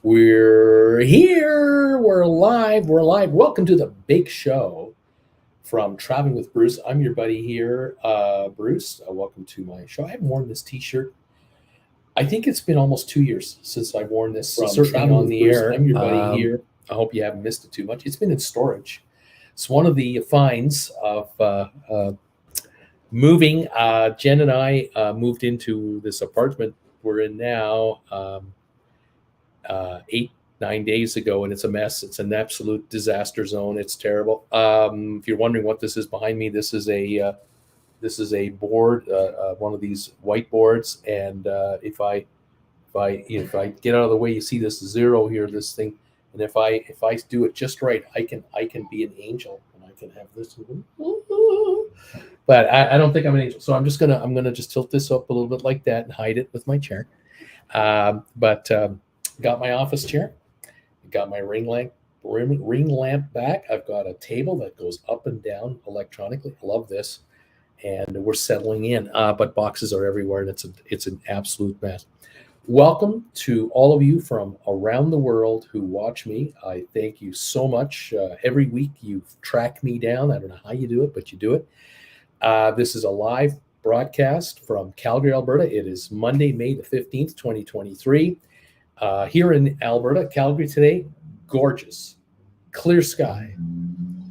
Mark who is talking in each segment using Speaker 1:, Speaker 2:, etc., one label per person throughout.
Speaker 1: We're here. We're live. We're live. Welcome to the big show from Traveling with Bruce. I'm your buddy here, Bruce. Welcome to my show. I haven't worn this T-shirt. I think it's been almost 2 years since I've worn this.
Speaker 2: From
Speaker 1: Certainly
Speaker 2: Traveling
Speaker 1: on
Speaker 2: with
Speaker 1: the
Speaker 2: Bruce.
Speaker 1: air. I'm your buddy here. I hope you haven't missed it too much. It's been in storage. It's one of the finds of moving. Jen and I moved into this apartment we're in now. 8-9 days ago, and it's a mess. It's an absolute disaster zone. It's terrible. If you're wondering what this is behind me, this is a board, one of these whiteboards. And if I get out of the way, you see this zero here, this thing. And if I do it just right, I can be an angel, and I can have this. But I don't think I'm an angel, so I'm gonna just tilt this up a little bit like that and hide it with my chair. Got my office chair, got my ring lamp back. I've got a table that goes up and down electronically. I love this, and we're settling in. But boxes are everywhere, and it's an absolute mess. Welcome to all of you from around the world who watch me. I thank you so much. Every week you track me down. I don't know how you do it, but you do it. This is a live broadcast from Calgary, Alberta. It is Monday, May the 15th, 2023. Here in Alberta, Calgary today, gorgeous, clear sky,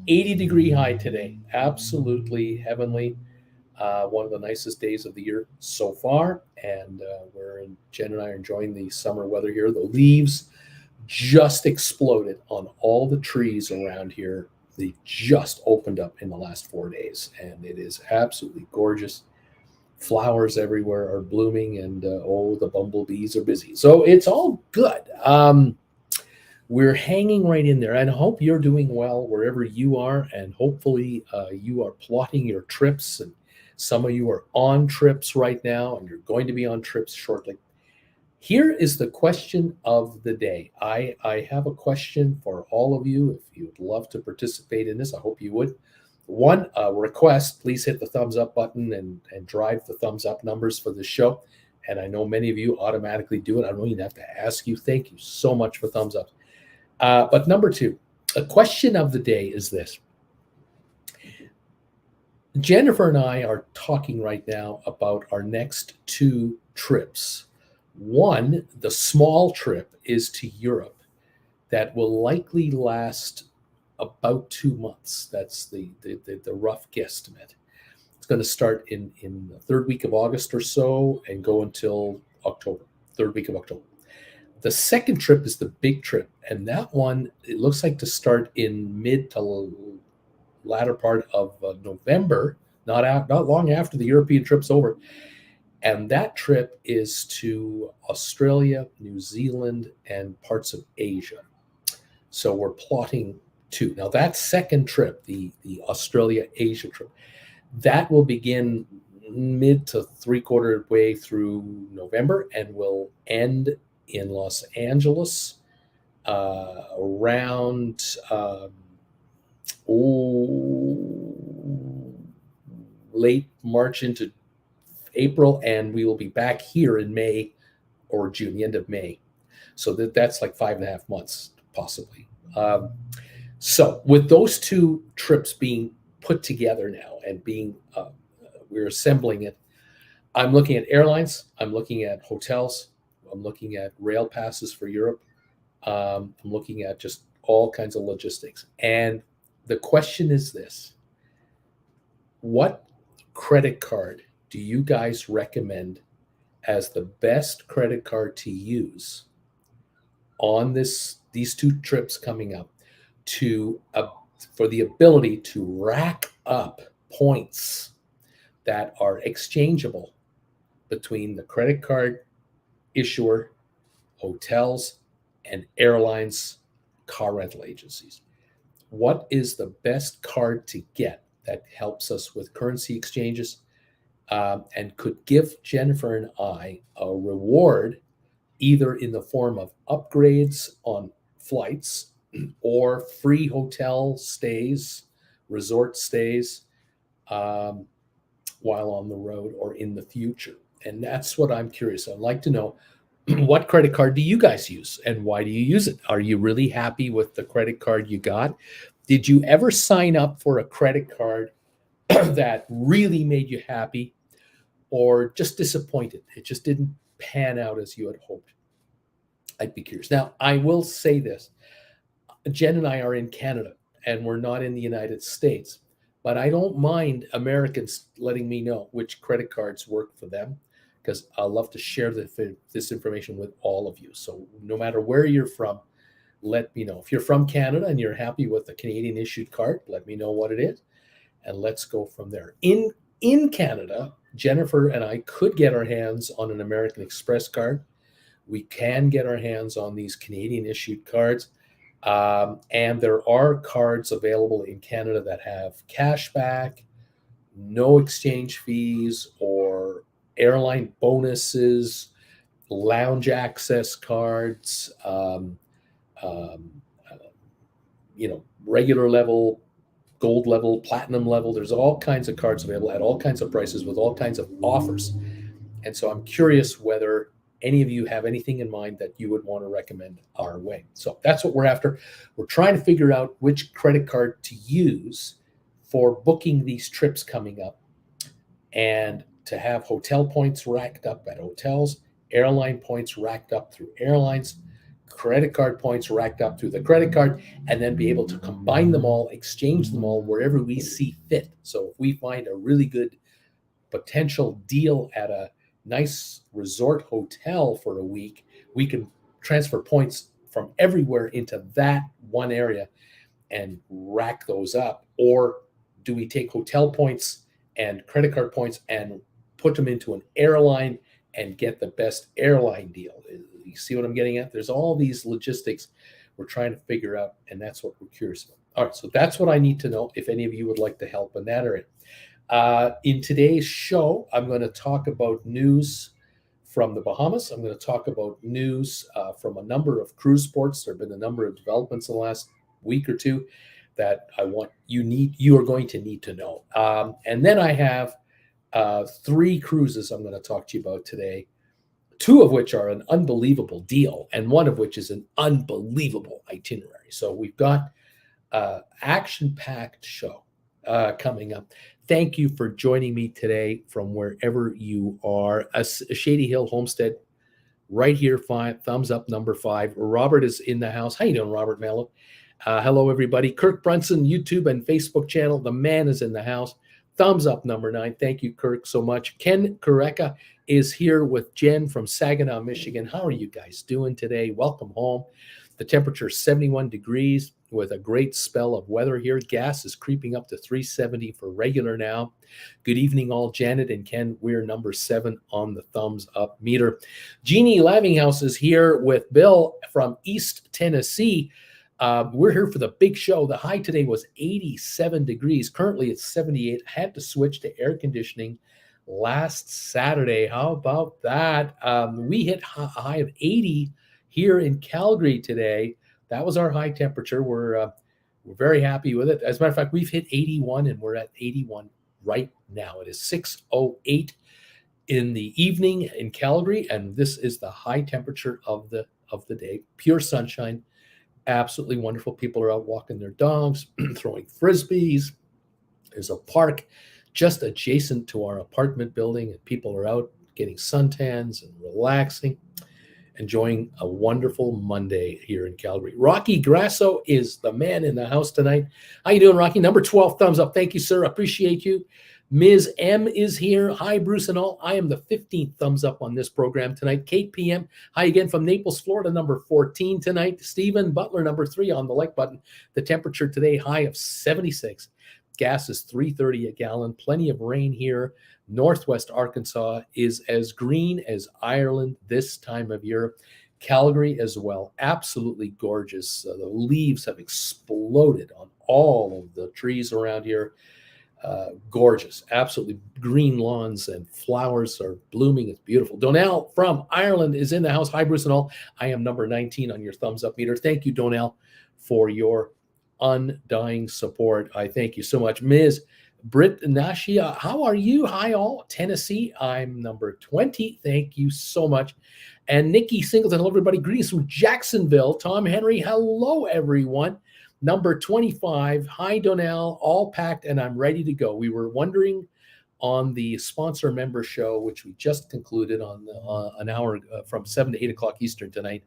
Speaker 1: 80-degree high today, absolutely heavenly. One of the nicest days of the year so far, and Jen and I are enjoying the summer weather here. The leaves just exploded on all the trees around here. They just opened up in the last 4 days, and it is absolutely gorgeous. Flowers everywhere are blooming, and the bumblebees are busy. So it's all good. We're hanging right in there, and I hope you're doing well wherever you are, and hopefully you are plotting your trips, and some of you are on trips right now, and you're going to be on trips shortly. Here is the question of the day. I have a question for all of you. If you would love to participate in this, I hope you would. One request, please hit the thumbs up button and drive the thumbs up numbers for this show. And I know many of you automatically do it. I don't even have to ask you. Thank you so much for thumbs up. But number two, a question of the day is this. Jennifer and I are talking right now about our next two trips. One, the small trip, is to Europe that will likely last about 2 months. That's the rough guesstimate. It's going to start in the third week of August or so and go until October, third week of October. The second trip is the big trip, and that one, it looks like to start in mid to latter part of November, not long after the European trip's over. And that trip is to Australia, New Zealand, and parts of Asia. So we're plotting two. Now that second trip, the Australia-Asia trip, that will begin mid to three-quarter way through November and will end in Los Angeles around late March into April, and we will be back here in May or June, the end of May. So that's like 5.5 months, possibly. So with those two trips being put together now and we're assembling it, I'm looking at airlines, I'm looking at hotels, I'm looking at rail passes for Europe. I'm looking at just all kinds of logistics. And the question is this: what credit card do you guys recommend as the best credit card to use on these two trips coming up for the ability to rack up points that are exchangeable between the credit card issuer, hotels, and airlines, car rental agencies? What is the best card to get that helps us with currency exchanges and could give Jennifer and I a reward, either in the form of upgrades on flights or free hotel stays, resort stays while on the road or in the future? And that's what I'm curious. I'd like to know what credit card do you guys use and why do you use it? Are you really happy with the credit card you got? Did you ever sign up for a credit card that really made you happy or just disappointed? It just didn't pan out as you had hoped. I'd be curious. Now, I will say this. Jen and I are in Canada and we're not in the United States, but I don't mind Americans letting me know which credit cards work for them because I love to share this information with all of you. So no matter where you're from, let me know. If you're from Canada and you're happy with the Canadian issued card, let me know what it is and let's go from there. In Canada, Jennifer and I could get our hands on an American Express card. We can get our hands on these Canadian issued cards. And there are cards available in Canada that have cash back, no exchange fees, or airline bonuses, lounge access cards, regular level, gold level, platinum level. There's all kinds of cards available at all kinds of prices with all kinds of offers. And so I'm curious whether any of you have anything in mind that you would want to recommend our way. So that's what we're after. We're trying to figure out which credit card to use for booking these trips coming up and to have hotel points racked up at hotels, airline points racked up through airlines, credit card points racked up through the credit card, and then be able to combine them all, exchange them all wherever we see fit. So if we find a really good potential deal at a nice resort hotel for a week, we can transfer points from everywhere into that one area and rack those up. Or do we take hotel points and credit card points and put them into an airline and get the best airline deal? You see what I'm getting at? There's all these logistics we're trying to figure out, and that's what we're curious about. All right, so that's what I need to know if any of you would like to help in that area. In today's show, I'm going to talk about news from the Bahamas. I'm going to talk about news from a number of cruise ports. There have been a number of developments in the last week or two that you are going to need to know. And then I have 3 cruises I'm going to talk to you about today, 2 of which are an unbelievable deal, and 1 of which is an unbelievable itinerary. So we've got action-packed show coming up. Thank you for joining me today from wherever you are. A Shady Hill Homestead, right here, thumbs up, number 5. Robert is in the house. How you doing, Robert Mello? Hello, everybody. Kirk Brunson, YouTube and Facebook channel. The man is in the house. Thumbs up, number 9. Thank you, Kirk, so much. Ken Kureka is here with Jen from Saginaw, Michigan. How are you guys doing today? Welcome home. The temperature is 71 degrees with a great spell of weather here. Gas is creeping up to $3.70 for regular now. Good evening, all. Janet and Ken, we're number 7 on the thumbs up meter. Jeannie Lavinghouse is here with Bill from East Tennessee. We're here for the big show. The high today was 87 degrees. Currently it's 78. I had to switch to air conditioning last Saturday. How about that? We hit a high of 80 here in Calgary today. That was our high temperature. We're very happy with it. As a matter of fact, we've hit 81 and we're at 81 right now. It is 6:08 in the evening in Calgary, and this is the high temperature of the day. Pure sunshine. Absolutely wonderful. People are out walking their dogs, throwing frisbees. There's a park just adjacent to our apartment building, and people are out getting suntans and relaxing, enjoying a wonderful Monday here in Calgary. Rocky Grasso is the man in the house tonight. How you doing, Rocky? Number 12, thumbs up. Thank you, sir. Appreciate you. Ms. M is here. Hi, Bruce and all. I am the 15th thumbs up on this program tonight. Kate PM. Hi again from Naples, Florida, number 14 tonight. Stephen Butler, number 3 on the like button. The temperature today, high of 76. Gas is $3.30 a gallon. Plenty of rain here. Northwest Arkansas is as green as Ireland this time of year. Calgary as well. Absolutely gorgeous. The leaves have exploded on all of the trees around here. Gorgeous, absolutely green lawns and flowers are blooming. It's beautiful. Donnell from Ireland is in the house. Hi, Bruce and all. I am number 19 on your thumbs up meter. Thank you, Donnell, for your undying support. I thank you so much. Ms. Britt Nashia, how are you? Hi, all. Tennessee, I'm number 20. Thank you so much. And Nikki Singleton, hello, everybody. Greetings from Jacksonville. Tom Henry, hello, everyone. Number 25, hi, Donnell, all packed, and I'm ready to go. We were wondering on the sponsor member show, which we just concluded on an hour from 7 to 8 o'clock Eastern tonight.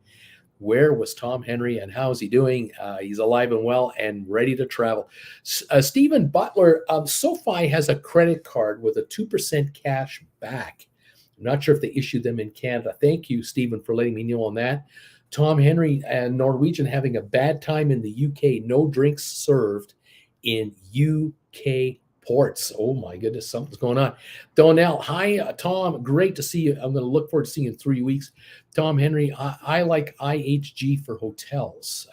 Speaker 1: Where was Tom Henry and how's he doing? He's alive and well and ready to travel. Stephen Butler, SoFi has a credit card with a 2% cash back. I'm not sure if they issued them in Canada. Thank you, Stephen, for letting me know on that. Tom Henry and Norwegian having a bad time in the UK. No drinks served in UK ports. Oh my goodness, something's going on. Donnell, hi, Tom. Great to see you. I'm going to look forward to seeing you in 3 weeks. Tom Henry, I like IHG for hotels.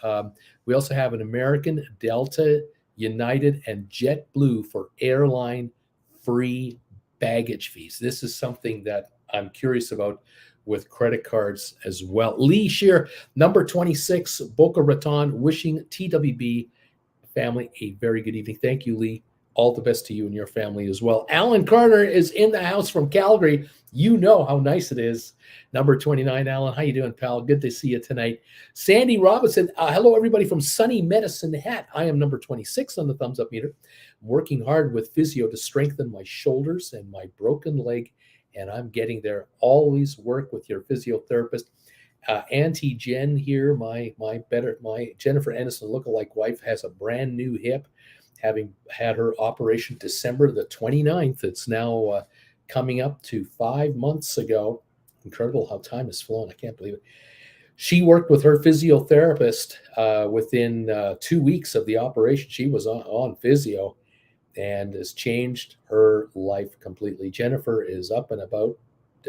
Speaker 1: We also have an American, Delta, United, and JetBlue for airline free baggage fees. This is something that I'm curious about with credit cards as well. Lee Shear, number 26, Boca Raton, wishing TWB family a very good evening. Thank you, Lee. All the best to you and your family as well. Alan Carter is in the house from Calgary. You know how nice it is. Number 29, Alan. How you doing, pal? Good to see you tonight. Sandy Robinson. Hello, everybody from sunny Medicine Hat. I am number 26 on the thumbs up meter. I'm working hard with physio to strengthen my shoulders and my broken leg, and I'm getting there. Always work with your physiotherapist. Auntie Jen here, my Jennifer Aniston lookalike wife, has a brand new hip, having had her operation December the 29th. It's now coming up to 5 months ago. Incredible how time has flown. I can't believe it. She worked with her physiotherapist within 2 weeks of the operation. She was on physio and has changed her life completely. Jennifer is up and about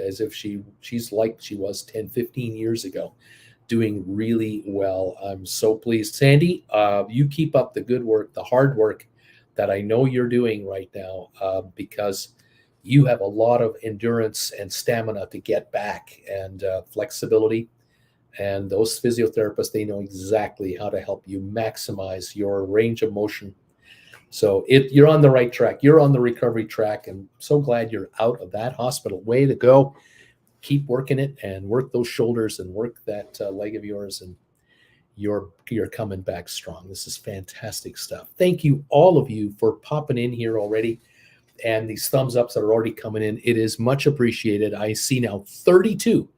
Speaker 1: as if she's like she was 10, 15 years ago, doing really well. I'm so pleased. Sandy, you keep up the good work, the hard work that I know you're doing right now, because you have a lot of endurance and stamina to get back, and flexibility. And those physiotherapists, they know exactly how to help you maximize your range of motion. So you're on the right track. You're on the recovery track, and I'm so glad you're out of that hospital. Way to go. Keep working it and work those shoulders and work that leg of yours, and you're coming back strong. This is fantastic stuff. Thank you, all of you, for popping in here already, and these thumbs ups that are already coming in. It is much appreciated. I see now 32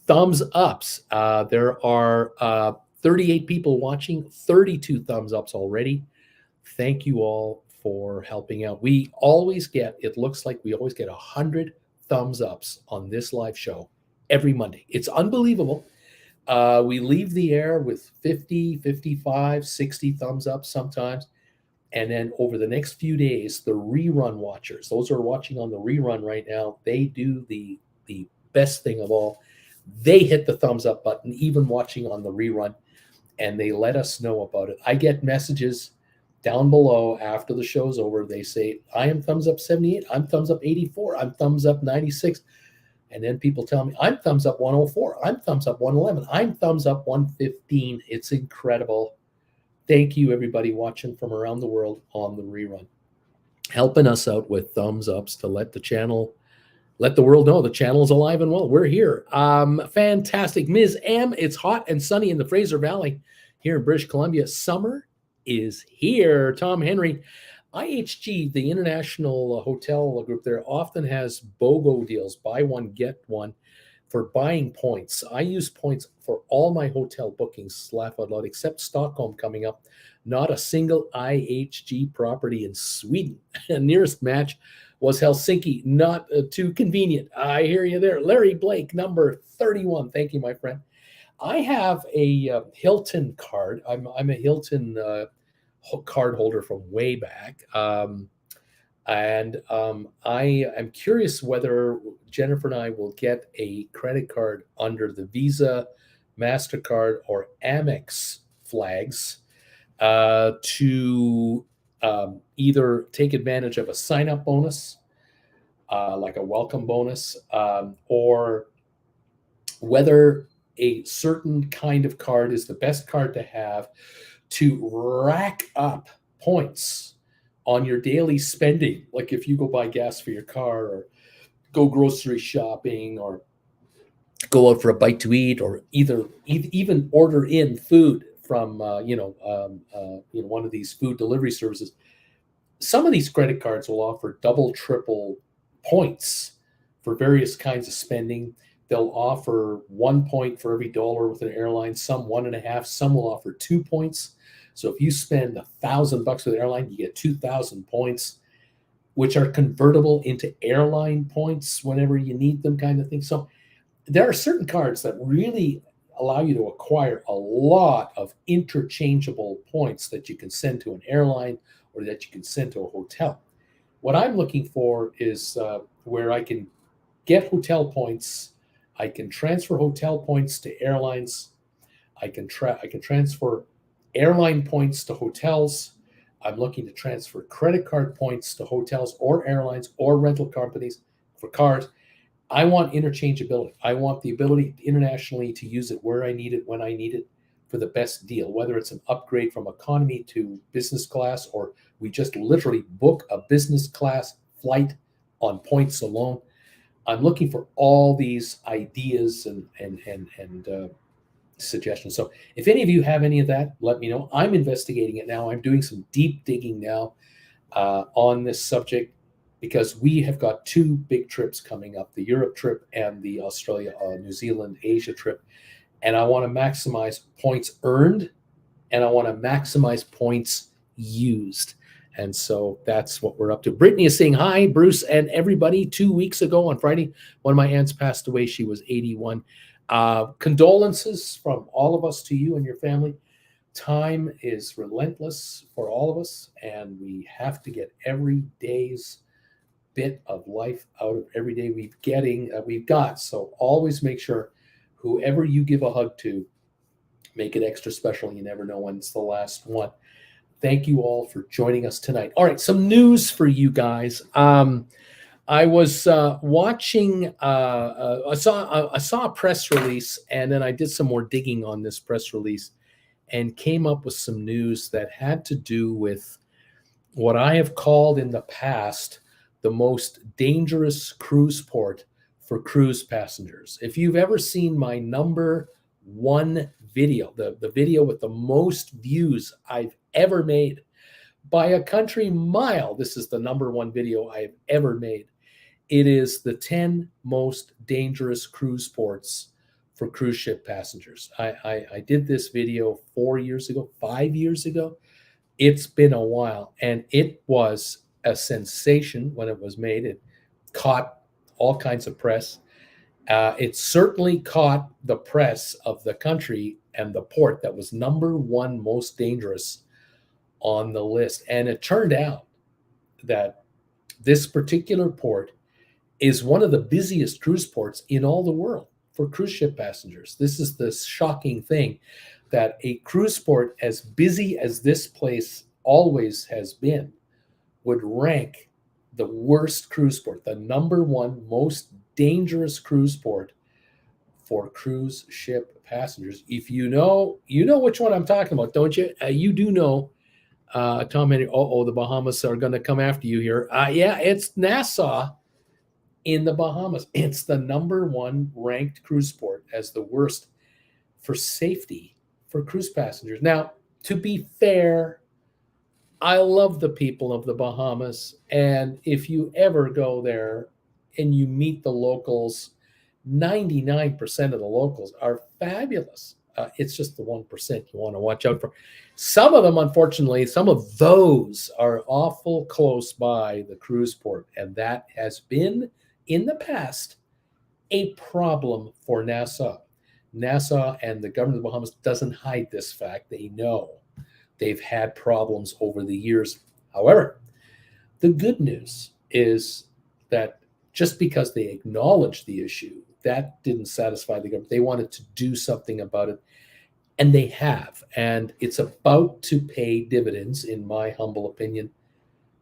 Speaker 1: thumbs ups. There are 38 people watching, 32 thumbs ups already. Thank you all for helping out. We always get, it looks like we always get 100 thumbs ups on this live show every Monday. It's unbelievable. We leave the air with 50, 55, 60 thumbs up sometimes. And then over the next few days, the rerun watchers, those who are watching on the rerun right now, they do the best thing of all. They hit the thumbs up button, even watching on the rerun, and they let us know about it. I get messages down below after the show's over. They say, I am thumbs up 78, I'm thumbs up 84, I'm thumbs up 96. And then people tell me, I'm thumbs up 104, I'm thumbs up 111, I'm thumbs up 115. It's incredible. Thank you, everybody watching from around the world on the rerun, helping us out with thumbs ups to let the world know the channel is alive and well. We're here. Fantastic. Ms. M, it's hot and sunny in the Fraser Valley here in British Columbia. Summer is here. Tom Henry, IHG, the international hotel group there, often has BOGO deals, buy one, get one, for buying points. I use points for all my hotel bookings, laugh out loud, except Stockholm coming up. Not a single IHG property in Sweden. Nearest match was Helsinki. Not too convenient. I hear you there. Larry Blake, number 31. Thank you, my friend. I have a Hilton card. I'm a Hilton card holder from way back. And I am curious whether Jennifer and I will get a credit card under the Visa, MasterCard, or Amex flags to either take advantage of a sign-up bonus, like a welcome bonus, or whether a certain kind of card is the best card to have to rack up points on your daily spending. Like if you go buy gas for your car or go grocery shopping or go out for a bite to eat, or even order in food from one of these food delivery services. Some of these credit cards will offer double, triple points for various kinds of spending. They'll offer 1 point for every dollar with an airline, some 1.5, some will offer 2 points. So if you spend $1,000 with an airline, you get 2,000 points, which are convertible into airline points whenever you need them, kind of thing. So there are certain cards that really allow you to acquire a lot of interchangeable points that you can send to an airline or that you can send to a hotel. What I'm looking for is where I can get hotel points. I can transfer hotel points to airlines. I can transfer airline points to hotels. I'm looking to transfer credit card points to hotels or airlines or rental companies for cars. I want interchangeability. I want the ability internationally to use it where I need it, when I need it, for the best deal, whether it's an upgrade from economy to business class, or we just literally book a business class flight on points alone. I'm looking for all these ideas and suggestions. So if any of you have any of that, let me know. I'm investigating it now. I'm doing some deep digging now on this subject, because we have got 2 big trips coming up, the Europe trip and the Australia, New Zealand, Asia trip. And I want to maximize points earned, and I want to maximize points used. And so that's what we're up to. Brittany is saying, hi, Bruce and everybody. 2 weeks ago on Friday, one of my aunts passed away. She was 81. Condolences from all of us to you and your family. Time is relentless for all of us, and we have to get every day's bit of life out of every day we've got. So always make sure whoever you give a hug to, make it extra special. You never know when it's the last one. Thank you all for joining us tonight. All right, some news for you guys. I was watching. I saw a press release, and then I did some more digging on this press release, and came up with some news that had to do with what I have called in the past the most dangerous cruise port for cruise passengers. If you've ever seen my number 1 video, the video with the most views I've ever made by a country mile, this is the number 1 video I've ever made. It is the 10 most dangerous cruise ports for cruise ship passengers. I did this video 4 years ago, 5 years ago. It's been a while, and it was a sensation when it was made. It caught all kinds of press. It certainly caught the press of the country and the port that was number 1 most dangerous on the list. And it turned out that this particular port is one of the busiest cruise ports in all the world for cruise ship passengers. This is the shocking thing, that a cruise port as busy as this place always has been would rank the worst cruise port, the number 1 most dangerous cruise port for cruise ship passengers. If you know which one I'm talking about, don't you? You do know, Tom Henry. The Bahamas are going to come after you here. Yeah, it's Nassau in the Bahamas. It's the number 1 ranked cruise port as the worst for safety for cruise passengers. Now, to be fair, I love the people of the Bahamas, and if you ever go there and you meet the locals, 99% of the locals are fabulous. It's just the 1% you want to watch out for. Some of them, unfortunately, some of those are awful close by the cruise port, and that has been, in the past, a problem for Nassau. Nassau and the government of the Bahamas doesn't hide this fact. They know they've had problems over the years. However, the good news is that just because they acknowledged the issue, that didn't satisfy the government. They wanted to do something about it, and they have. And it's about to pay dividends, in my humble opinion.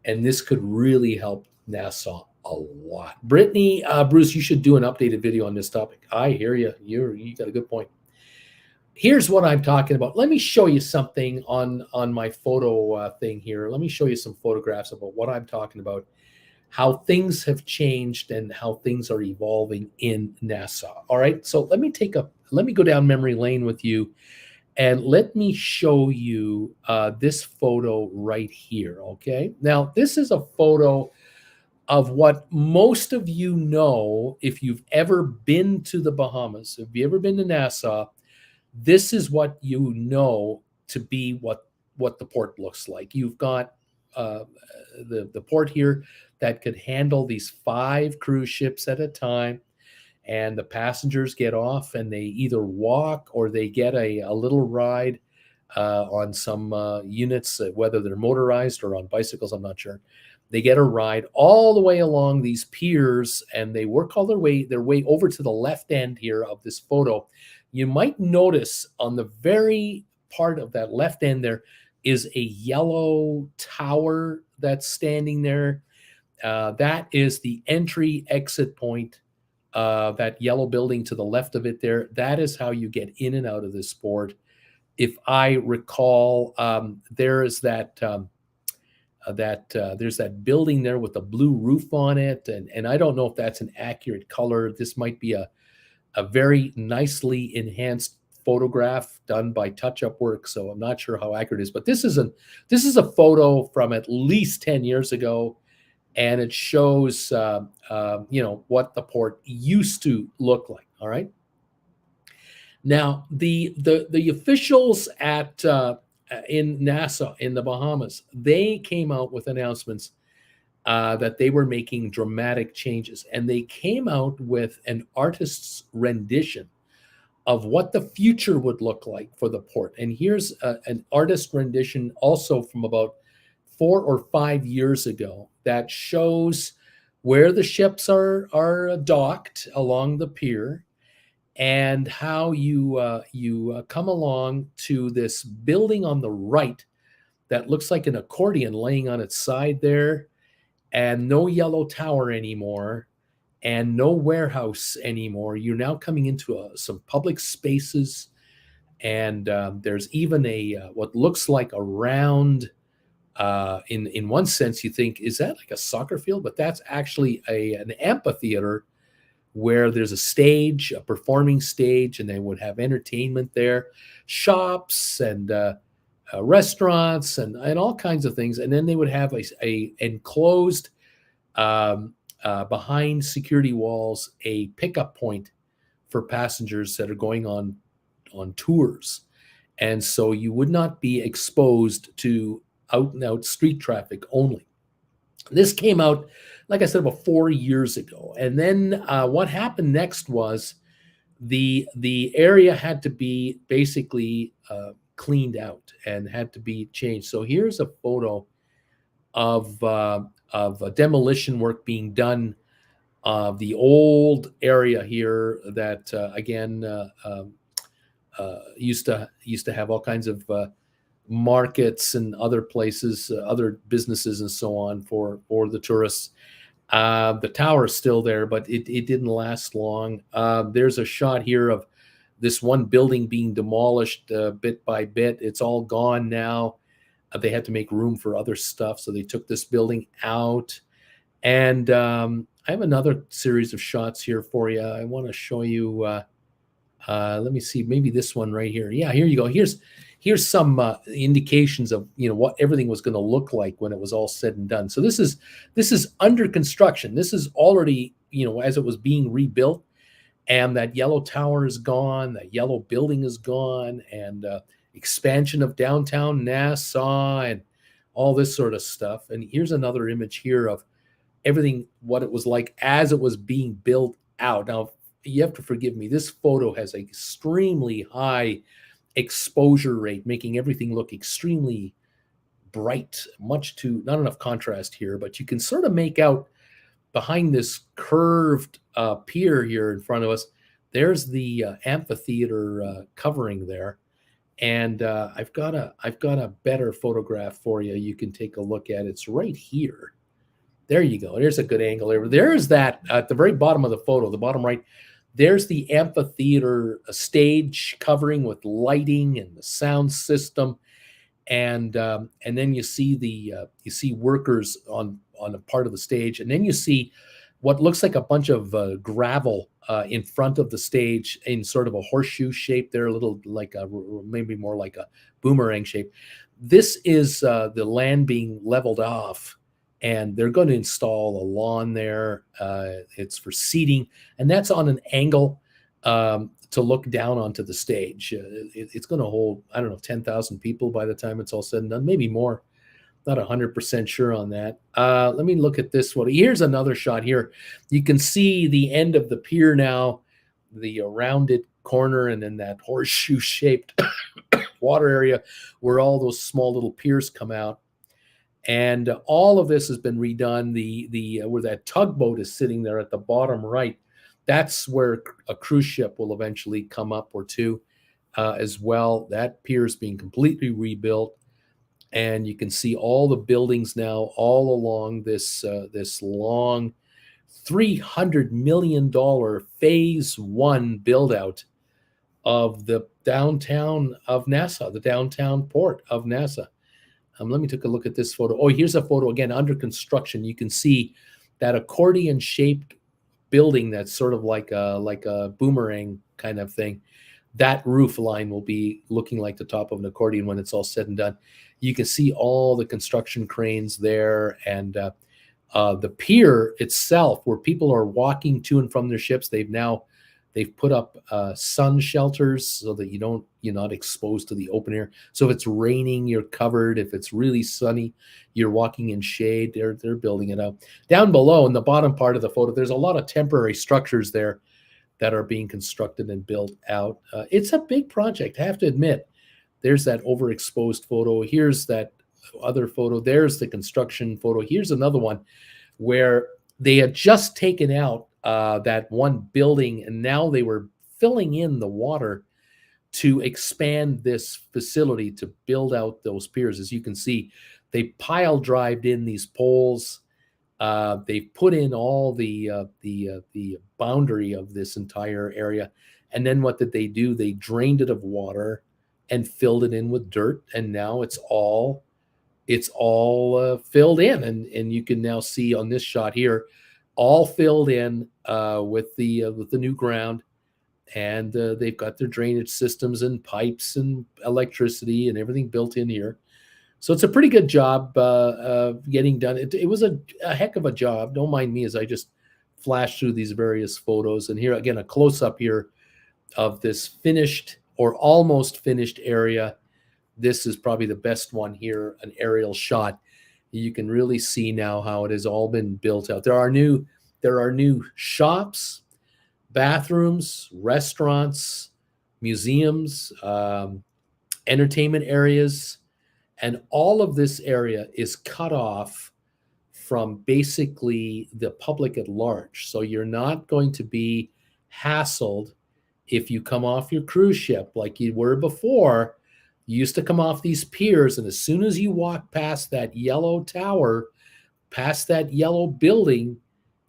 Speaker 1: And this could really help Nassau a lot. Brittany, Bruce, you should do an updated video on this topic. I hear you. You got a good point. Here's what I'm talking about. Let me show you something on my photo thing here. Let me show you some photographs about what I'm talking about. how things have changed and how things are evolving in Nassau. All right, so let me go down memory lane with you, and let me show you this photo right here. Okay, now this is a photo of what most of you know if you've ever been to the Bahamas. If you ever been to Nassau, this is what you know to be what the port looks like. You've got uh, the port here that could handle these 5 cruise ships at a time, and the passengers get off and they either walk or they get a little ride on some units, whether they're motorized or on bicycles, I'm not sure. They get a ride all the way along these piers, and they work all their way over to the left end here of this photo. You might notice on the very part of that left end there is a yellow tower that's standing there. That is the entry exit point. That yellow building to the left of it there, that is how you get in and out of this port. If I recall, there's that building there with a blue roof on it, and I don't know if that's an accurate color. This might be a very nicely enhanced photograph done by touch up work, so I'm not sure how accurate it is. But this is a photo from at least 10 years ago, and it shows what the port used to look like. All right. Now the officials at in Nassau in the Bahamas, they came out with announcements that they were making dramatic changes, and they came out with an artist's rendition of what the future would look like for the port. And here's an artist rendition also from about 4 or 5 years ago that shows where the ships are docked along the pier, and how you come along to this building on the right that looks like an accordion laying on its side there, and no yellow tower anymore, and no warehouse anymore. You're now coming into some public spaces, and there's even a what looks like a round. In one sense, you think, is that like a soccer field? But that's actually an amphitheater where there's a stage, a performing stage, and they would have entertainment there, shops and restaurants and all kinds of things. And then they would have a enclosed behind security walls, a pickup point for passengers that are going on tours. And so you would not be exposed to out and out street traffic only. This came out, like I said, about 4 years ago. And then what happened next was the area had to be basically cleaned out and had to be changed. So here's a photo of demolition work being done of the old area here that again used to have all kinds of markets and other places, other businesses, and so on for the tourists. The tower is still there, but it didn't last long. There's a shot here of this one building being demolished bit by bit. It's all gone now. They had to make room for other stuff, so they took this building out. And I have another series of shots here for you. I want to show you. Let me see, maybe this one right here. Yeah, here you go. Here's some indications of what everything was going to look like when it was all said and done. So this is under construction. This is already as it was being rebuilt, and that yellow tower is gone. That yellow building is gone, and expansion of downtown Nassau and all this sort of stuff. And here's another image here of everything, what it was like as it was being built out. Now, you have to forgive me. This photo has an extremely high exposure rate, making everything look extremely bright, not enough contrast here, but you can sort of make out behind this curved pier here in front of us, there's the amphitheater covering there. And I've got a better photograph for you. You can take a look at. It's right here. There you go. There's a good angle there. There's that at the very bottom of the photo, the bottom right. There's the amphitheater stage covering with lighting and the sound system, and then you see workers on on a part of the stage, and then you see what looks like a bunch of gravel in front of the stage in sort of a horseshoe shape there, a little like maybe more like a boomerang shape. This is the land being leveled off, and they're going to install a lawn there. It's for seating, and that's on an angle to look down onto the stage. It's going to hold, I don't know, 10,000 people by the time it's all said and done, maybe more. Not 100% sure on that. Let me look at this one. Here's another shot here. You can see the end of the pier now, the rounded corner, and then that horseshoe-shaped water area where all those small little piers come out. And all of this has been redone. The where that tugboat is sitting there at the bottom right, that's where a cruise ship will eventually come up or two as well. That pier is being completely rebuilt. And you can see all the buildings now all along this long $300 million phase one build out of the downtown of Nassau, the downtown port of Nassau. Let me take a look at this photo. Oh, here's a photo again under construction. You can see that accordion shaped building that's sort of like a boomerang kind of thing. That roof line will be looking like the top of an accordion when it's all said and done. You can see all the construction cranes there, and the pier itself, where people are walking to and from their ships. They've put up sun shelters so that you're not exposed to the open air. So if it's raining, you're covered. If it's really sunny, you're walking in shade. They're building it up. Down below in the bottom part of the photo, there's a lot of temporary structures there that are being constructed and built out. It's a big project, I have to admit. There's that overexposed photo. Here's that other photo. There's the construction photo. Here's another one where they had just taken out that one building, and now they were filling in the water to expand this facility to build out those piers. As you can see, they pile drived in these poles. They put in all the boundary of this entire area, and then what did they do? They drained it of water and filled it in with dirt, and now it's all filled in, and you can now see on this shot here, all filled in with the new ground, and they've got their drainage systems and pipes and electricity and everything built in here. So it's a pretty good job getting done. It was a heck of a job. Don't mind me as I just flash through these various photos. And here again, a close-up here of this finished or almost finished area. This is probably the best one here, an aerial shot. You can really see now how it has all been built out. There are new shops, bathrooms, restaurants, museums, entertainment areas, and all of this area is cut off from basically the public at large. So you're not going to be hassled if you come off your cruise ship like you were before. You used to come off these piers, and as soon as you walk past that yellow tower, past that yellow building,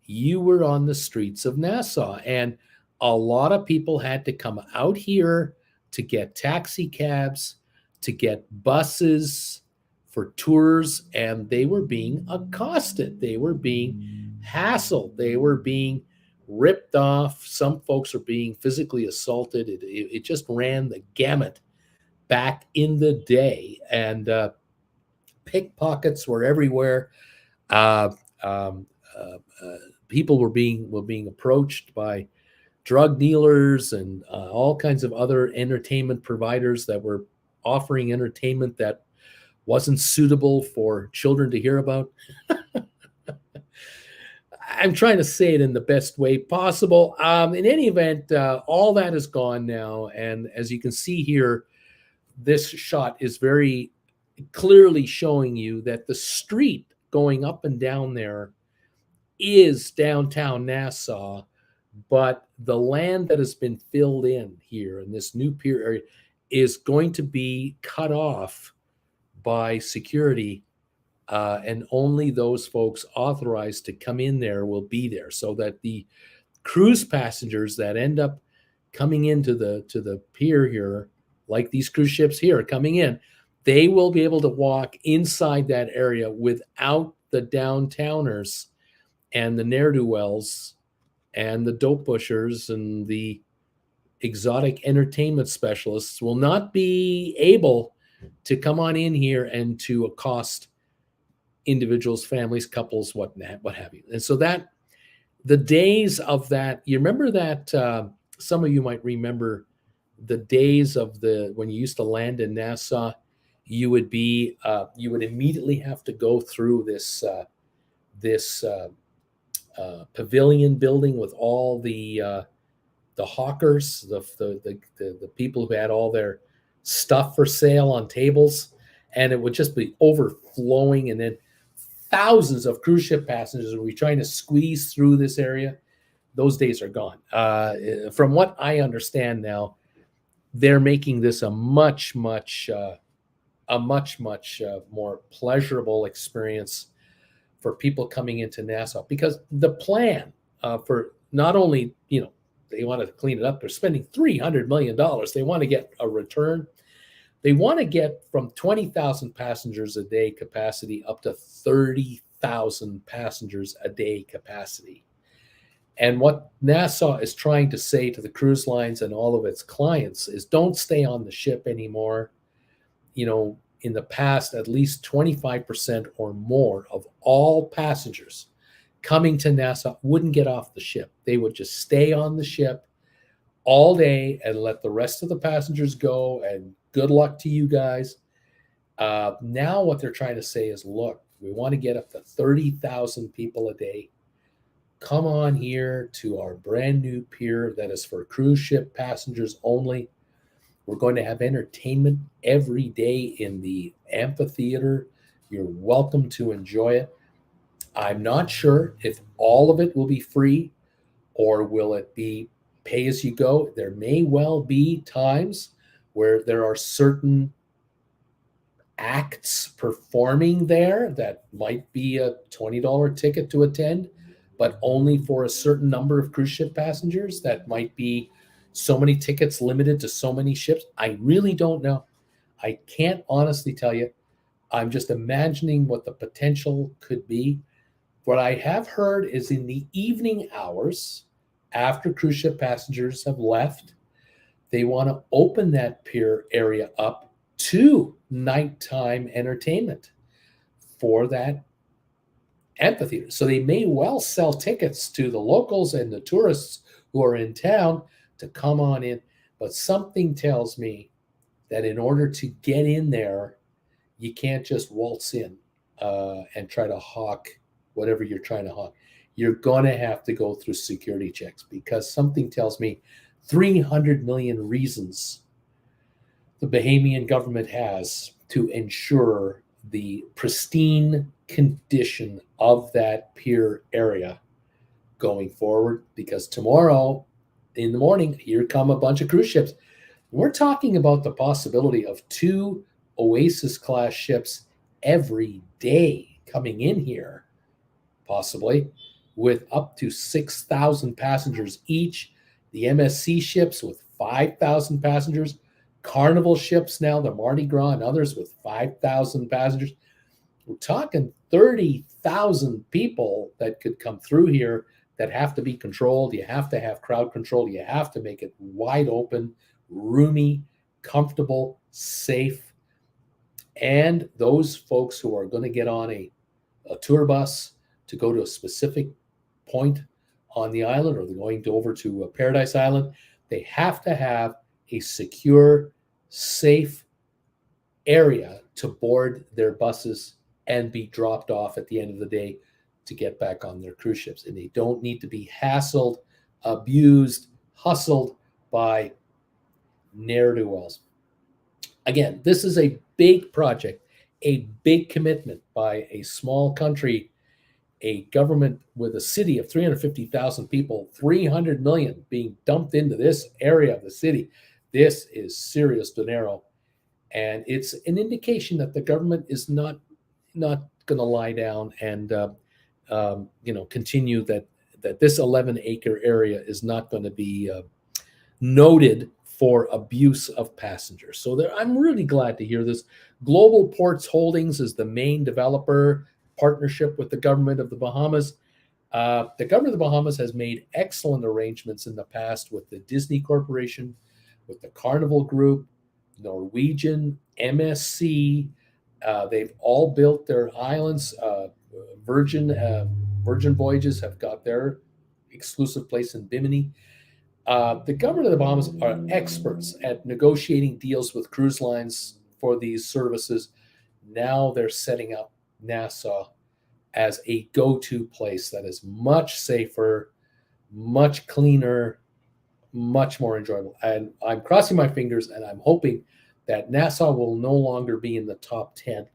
Speaker 1: you were on the streets of Nassau. And a lot of people had to come out here to get taxi cabs, to get buses for tours, and they were being accosted. They were being hassled. They were being ripped off. Some folks are being physically assaulted. It just ran the gamut back in the day, and pickpockets were everywhere. People were being approached by drug dealers and all kinds of other entertainment providers that were offering entertainment that wasn't suitable for children to hear about. I'm trying to say it in the best way possible. In any event, all that is gone now, and as you can see here, this shot is very clearly showing you that the street going up and down there is downtown Nassau, but the land that has been filled in here in this new pier area is going to be cut off by security, and only those folks authorized to come in there will be there, so that the cruise passengers that end up coming into the pier here, like these cruise ships here coming in, they will be able to walk inside that area without the downtowners and the ne'er-do-wells and the dope pushers and the exotic entertainment specialists will not be able to come on in here and to accost individuals, families, couples, what have you. And so that the days of that, you remember that some of you might remember the days of when you used to land in Nassau, you would immediately have to go through this pavilion building with all the hawkers, the people who had all their stuff for sale on tables, and it would just be overflowing, and then thousands of cruise ship passengers would be trying to squeeze through this area. Those days are gone. From what I understand now, they're making this a much more pleasurable experience for people coming into Nassau, because the plan for not only, they want to clean it up, they're spending $300 million. They want to get a return. They want to get from 20,000 passengers a day capacity up to 30,000 passengers a day capacity. And what Nassau is trying to say to the cruise lines and all of its clients is, don't stay on the ship anymore. In the past, at least 25% or more of all passengers coming to Nassau wouldn't get off the ship. They would just stay on the ship all day and let the rest of the passengers go, and good luck to you guys. Now what they're trying to say is, look, we want to get up to 30,000 people a day. Come on here to our brand new pier that is for cruise ship passengers only. We're going to have entertainment every day in the amphitheater. You're welcome to enjoy it. I'm not sure if all of it will be free or will it be pay as you go. There may well be times where there are certain acts performing there that might be a $20 ticket to attend, but only for a certain number of cruise ship passengers. That might be so many tickets limited to so many ships. I really don't know. I can't honestly tell you. I'm just imagining what the potential could be. What I have heard is in the evening hours, after cruise ship passengers have left, they want to open that pier area up to nighttime entertainment for that amphitheater. So they may well sell tickets to the locals and the tourists who are in town to come on in. But something tells me that in order to get in there, you can't just waltz in and try to hawk whatever you're trying to hawk. You're going to have to go through security checks, because something tells me 300 million reasons the Bahamian government has to ensure the pristine condition of that pier area going forward. Because tomorrow in the morning, here come a bunch of cruise ships. We're talking about the possibility of 2 Oasis class ships every day coming in here, possibly with up to 6,000 passengers each. The MSC ships with 5,000 passengers, Carnival ships now, the Mardi Gras and others with 5,000 passengers. We're talking 30,000 people that could come through here that have to be controlled. You have to have crowd control. You have to make it wide open, roomy, comfortable, safe. And those folks who are going to get on a tour bus to go to a specific point on the island, or they're going over to Paradise Island, they have to have a secure, safe area to board their buses and be dropped off at the end of the day to get back on their cruise ships. And they don't need to be hassled, abused, hustled by ne'er-do-wells. Again, this is a big project, a big commitment by a small country, a government with a city of 350,000 people, 300 million being dumped into this area of the city. This is serious dinero. And it's an indication that the government is not going to lie down and continue that this 11-acre area is not going to be noted for abuse of passengers. So I'm really glad to hear this. Global Ports Holdings is the main developer. partnership with the government of the Bahamas. The government of the Bahamas has made excellent arrangements in the past with the Disney Corporation, with the Carnival Group, Norwegian, MSC. They've all built their islands. Virgin Voyages have got their exclusive place in Bimini. The government of the Bahamas are experts at negotiating deals with cruise lines for these services. Now they're setting up Nassau as a go-to place that is much safer, much cleaner, much more enjoyable. And I'm crossing my fingers and I'm hoping that Nassau will no longer be in the top 10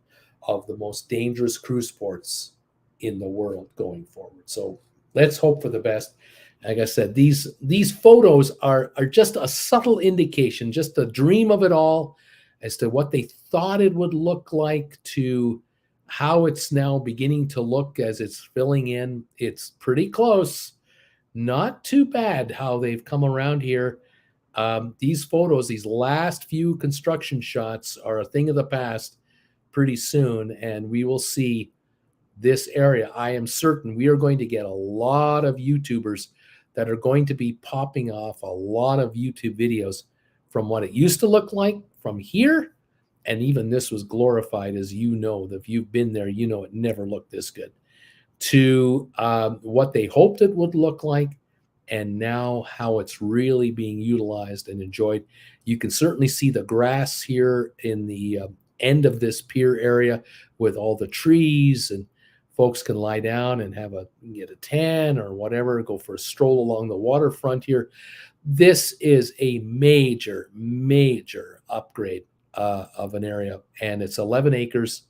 Speaker 1: of the most dangerous cruise ports in the world going forward. So let's hope for the best. Like I said, these photos are just a subtle indication, just a dream of it all as to what they thought it would look like to how it's now beginning to look as it's filling in. It's pretty close. Not too bad how they've come around here. These photos, these last few construction shots are a thing of the past pretty soon, and we will see this area. I am certain we are going to get a lot of YouTubers that are going to be popping off a lot of YouTube videos from what it used to look like from here. And even this was glorified, as you know, if you've been there, you know it never looked this good, to what they hoped it would look like, and now how it's really being utilized and enjoyed. You can certainly see the grass here in the end of this pier area with all the trees, and folks can lie down and get a tan or whatever, go for a stroll along the waterfront here. This is a major, major upgrade of an area, and it's 11 acres.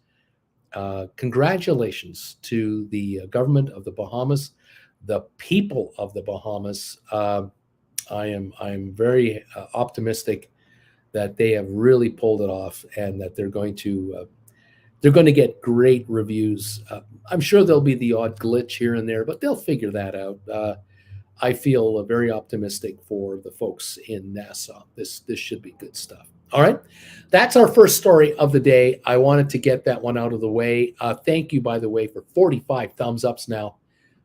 Speaker 1: Congratulations to the government of the Bahamas, the people of the Bahamas. I'm very optimistic that they have really pulled it off, and that they're going to get great reviews. I'm sure there'll be the odd glitch here and there, but they'll figure that out. I feel very optimistic for the folks in Nassau. This should be good stuff. All right. That's our first story of the day. I wanted to get that one out of the way. Thank you, by the way, for 45 thumbs ups now.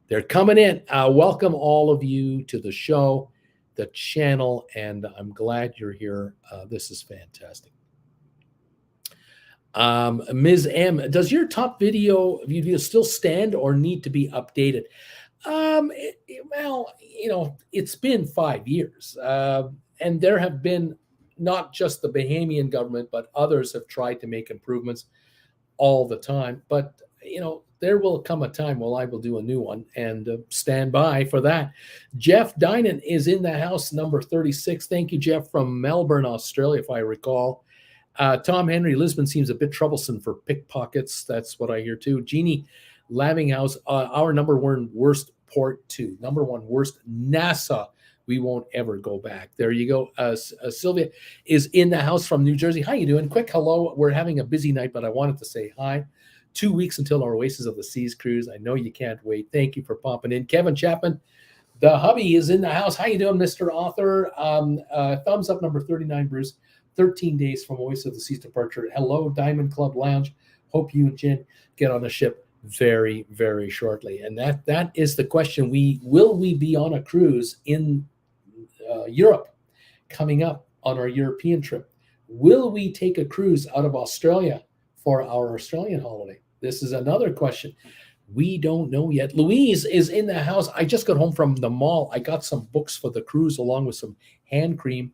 Speaker 1: They're coming in. Welcome all of you to the show, the channel, and I'm glad you're here. This is fantastic. Ms. M, does your top video still stand or need to be updated? Well, it's been 5 years, and there have been not just the Bahamian government, but others have tried to make improvements all the time. But, there will come a time when I will do a new one, and stand by for that. Jeff Dinan is in the house, number 36. Thank you, Jeff, from Melbourne, Australia, if I recall. Tom Henry, Lisbon seems a bit troublesome for pickpockets. That's what I hear too. Jeannie Lavinghouse, our number one worst port too. Number one worst, Nassau. We won't ever go back. There you go. Sylvia is in the house from New Jersey. How you doing? Quick hello. We're having a busy night, but I wanted to say hi. 2 weeks until our Oasis of the Seas cruise. I know you can't wait. Thank you for popping in. Kevin Chapman, the hubby, is in the house. How you doing, Mr. Author? Thumbs up, number 39, Bruce. 13 days from Oasis of the Seas departure. Hello, Diamond Club Lounge. Hope you and Jen get on the ship very, very shortly. And that is the question. Will we be on a cruise in Europe coming up on our European trip? Will we take a cruise out of Australia for our Australian holiday? This is another question. We don't know yet. Louise is in the house. I just got home from the mall. I got some books for the cruise along with some hand cream.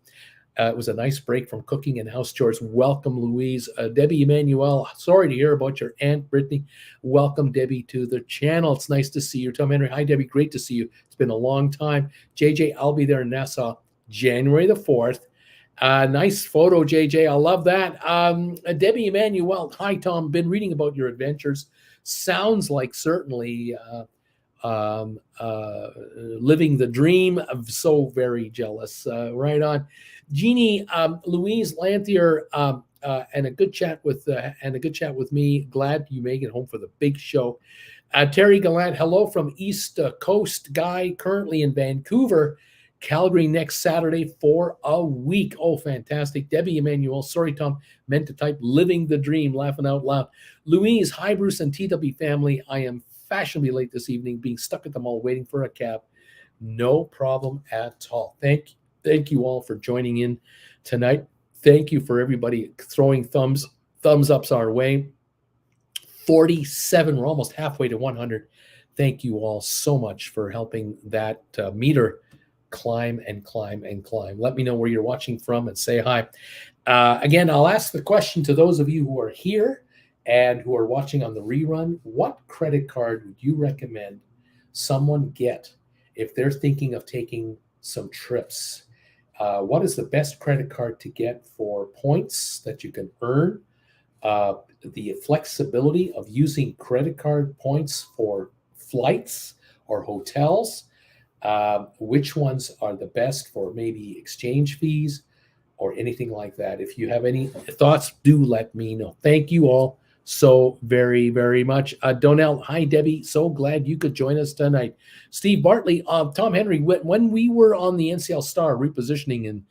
Speaker 1: It was a nice break from cooking and house chores. Welcome, Louise. Debbie Emanuel, sorry to hear about your Aunt Brittany. Welcome, Debbie, to the channel. It's nice to see you. Tom Henry, hi, Debbie. Great to see you. It's been a long time. JJ, I'll be there in Nassau, January the 4th. Nice photo, JJ. I love that. Debbie Emanuel, hi, Tom. Been reading about your adventures. Sounds like certainly living the dream. I'm so very jealous. Right on. Jeannie, Louise Lanthier, and a good chat with me. Glad you make it home for the big show. Terry Gallant, hello from East Coast guy, currently in Vancouver, Calgary next Saturday for a week. Oh, fantastic. Debbie Emanuel, sorry, Tom, meant to type living the dream, laughing out loud. Louise, hi, Bruce and TW family. I am fashionably late this evening, being stuck at the mall waiting for a cab. No problem at all. Thank you all for joining in tonight. Thank you for everybody throwing thumbs ups our way. 47, we're almost halfway to 100. Thank you all so much for helping that meter climb and climb and climb. Let me know where you're watching from and say hi. Again, I'll ask the question to those of you who are here and who are watching on the rerun. What credit card would you recommend someone get if they're thinking of taking some trips? What is the best credit card to get for points that you can earn? The flexibility of using credit card points for flights or hotels. Which ones are the best for maybe exchange fees or anything like that? If you have any thoughts, do let me know. Thank you all so very, very much. Donnell, hi, Debbie. So glad you could join us tonight. Steve Bartley, Tom Henry, when we were on the NCL Star repositioning in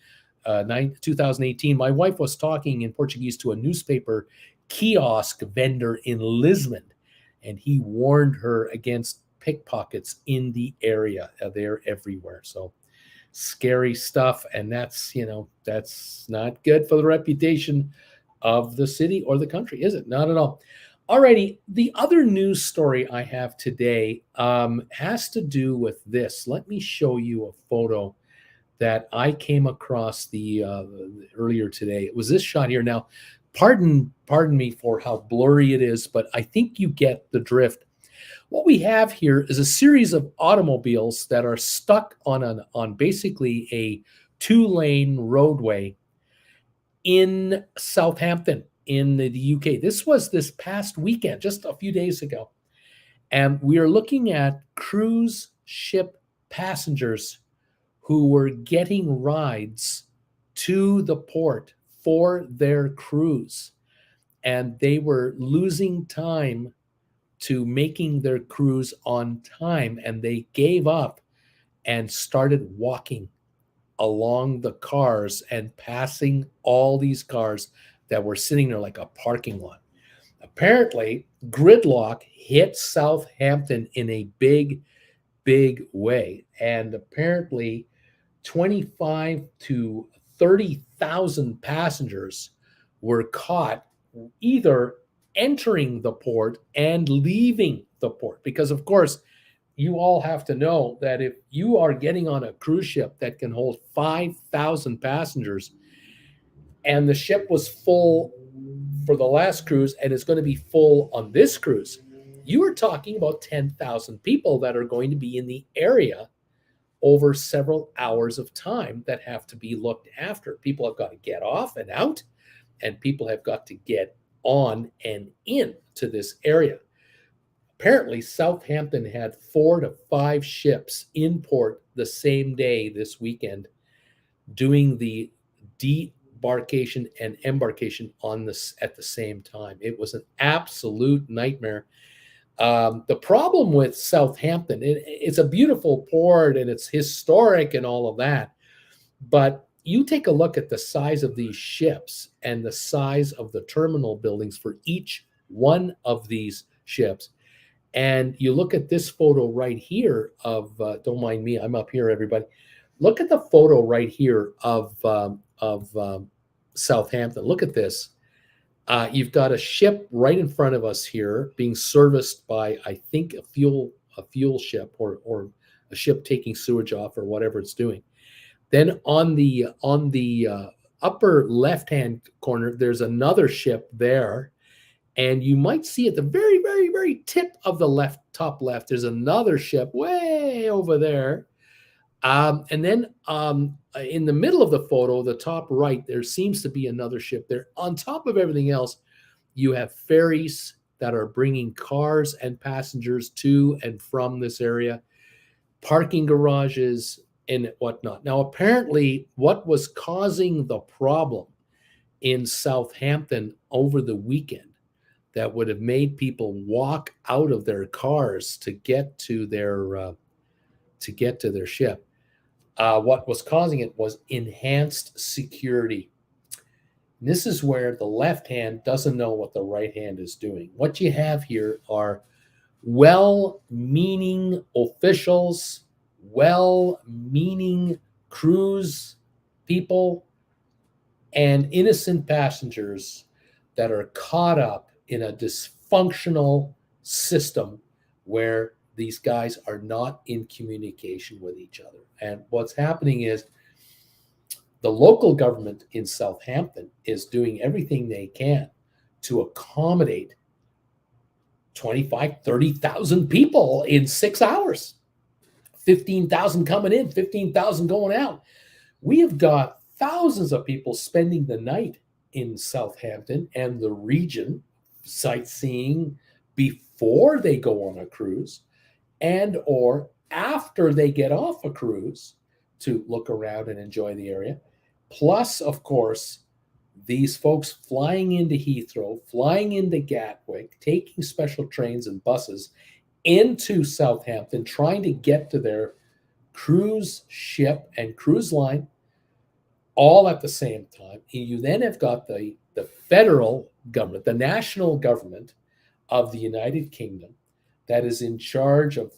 Speaker 1: 2018, my wife was talking in Portuguese to a newspaper kiosk vendor in Lisbon, and he warned her against pickpockets in the area. They're everywhere. So scary stuff. And that's not good for the reputation of the city or the country, is it? Not at all. Alrighty. The other news story I have today has to do with this. Let me show you a photo that I came across earlier today. It was this shot here. Now, pardon me for how blurry it is, but I think you get the drift. What we have here is a series of automobiles that are stuck on basically a 2-lane roadway in Southampton in the UK. This was this past weekend, just a few days ago. And we are looking at cruise ship passengers who were getting rides to the port for their cruise. And they were losing time to making their cruise on time, and they gave up and started walking along the cars and passing all these cars that were sitting there like a parking lot. Apparently, gridlock hit Southampton in a big way, and apparently 25 to 30,000 passengers were caught either entering the port and leaving the port. Because, of course, you all have to know that if you are getting on a cruise ship that can hold 5,000 passengers and the ship was full for the last cruise and it's going to be full on this cruise, you are talking about 10,000 people that are going to be in the area over several hours of time that have to be looked after. People have got to get off and out, and people have got to get on and in to this area. Apparently, Southampton had 4 to 5 ships in port the same day this weekend doing the debarkation and embarkation at the same time. It was an absolute nightmare. The problem with Southampton, it's a beautiful port and it's historic and all of that, but you take a look at the size of these ships and the size of the terminal buildings for each one of these ships, and you look at this photo right here of, don't mind me, I'm up here, everybody. Look at the photo right here of Southampton. Look at this. You've got a ship right in front of us here being serviced by, I think, a fuel ship or a ship taking sewage off or whatever it's doing. Then on the upper left-hand corner, there's another ship there, and you might see at the very, very, very tip of the top left, there's another ship way over there. And then in the middle of the photo, the top right, there seems to be another ship there. On top of everything else, you have ferries that are bringing cars and passengers to and from this area, parking garages and whatnot. Now, apparently, what was causing the problem in Southampton over the weekend that would have made people walk out of their cars to get to their ship What was causing it was enhanced security. And this is where the left hand doesn't know what the right hand is doing. What you have here are well-meaning officials, well-meaning cruise people, and innocent passengers that are caught up in a dysfunctional system where these guys are not in communication with each other. And what's happening is the local government in Southampton is doing everything they can to accommodate 25, 30,000 people in 6 hours. 15,000 coming in, 15,000 going out. We have got thousands of people spending the night in Southampton and the region, sightseeing before they go on a cruise and or after they get off a cruise to look around and enjoy the area. Plus, of course, these folks flying into Heathrow, flying into Gatwick, taking special trains and buses into Southampton, trying to get to their cruise ship and cruise line all at the same time. You then have got the federal government, the national government of the United Kingdom that is in charge of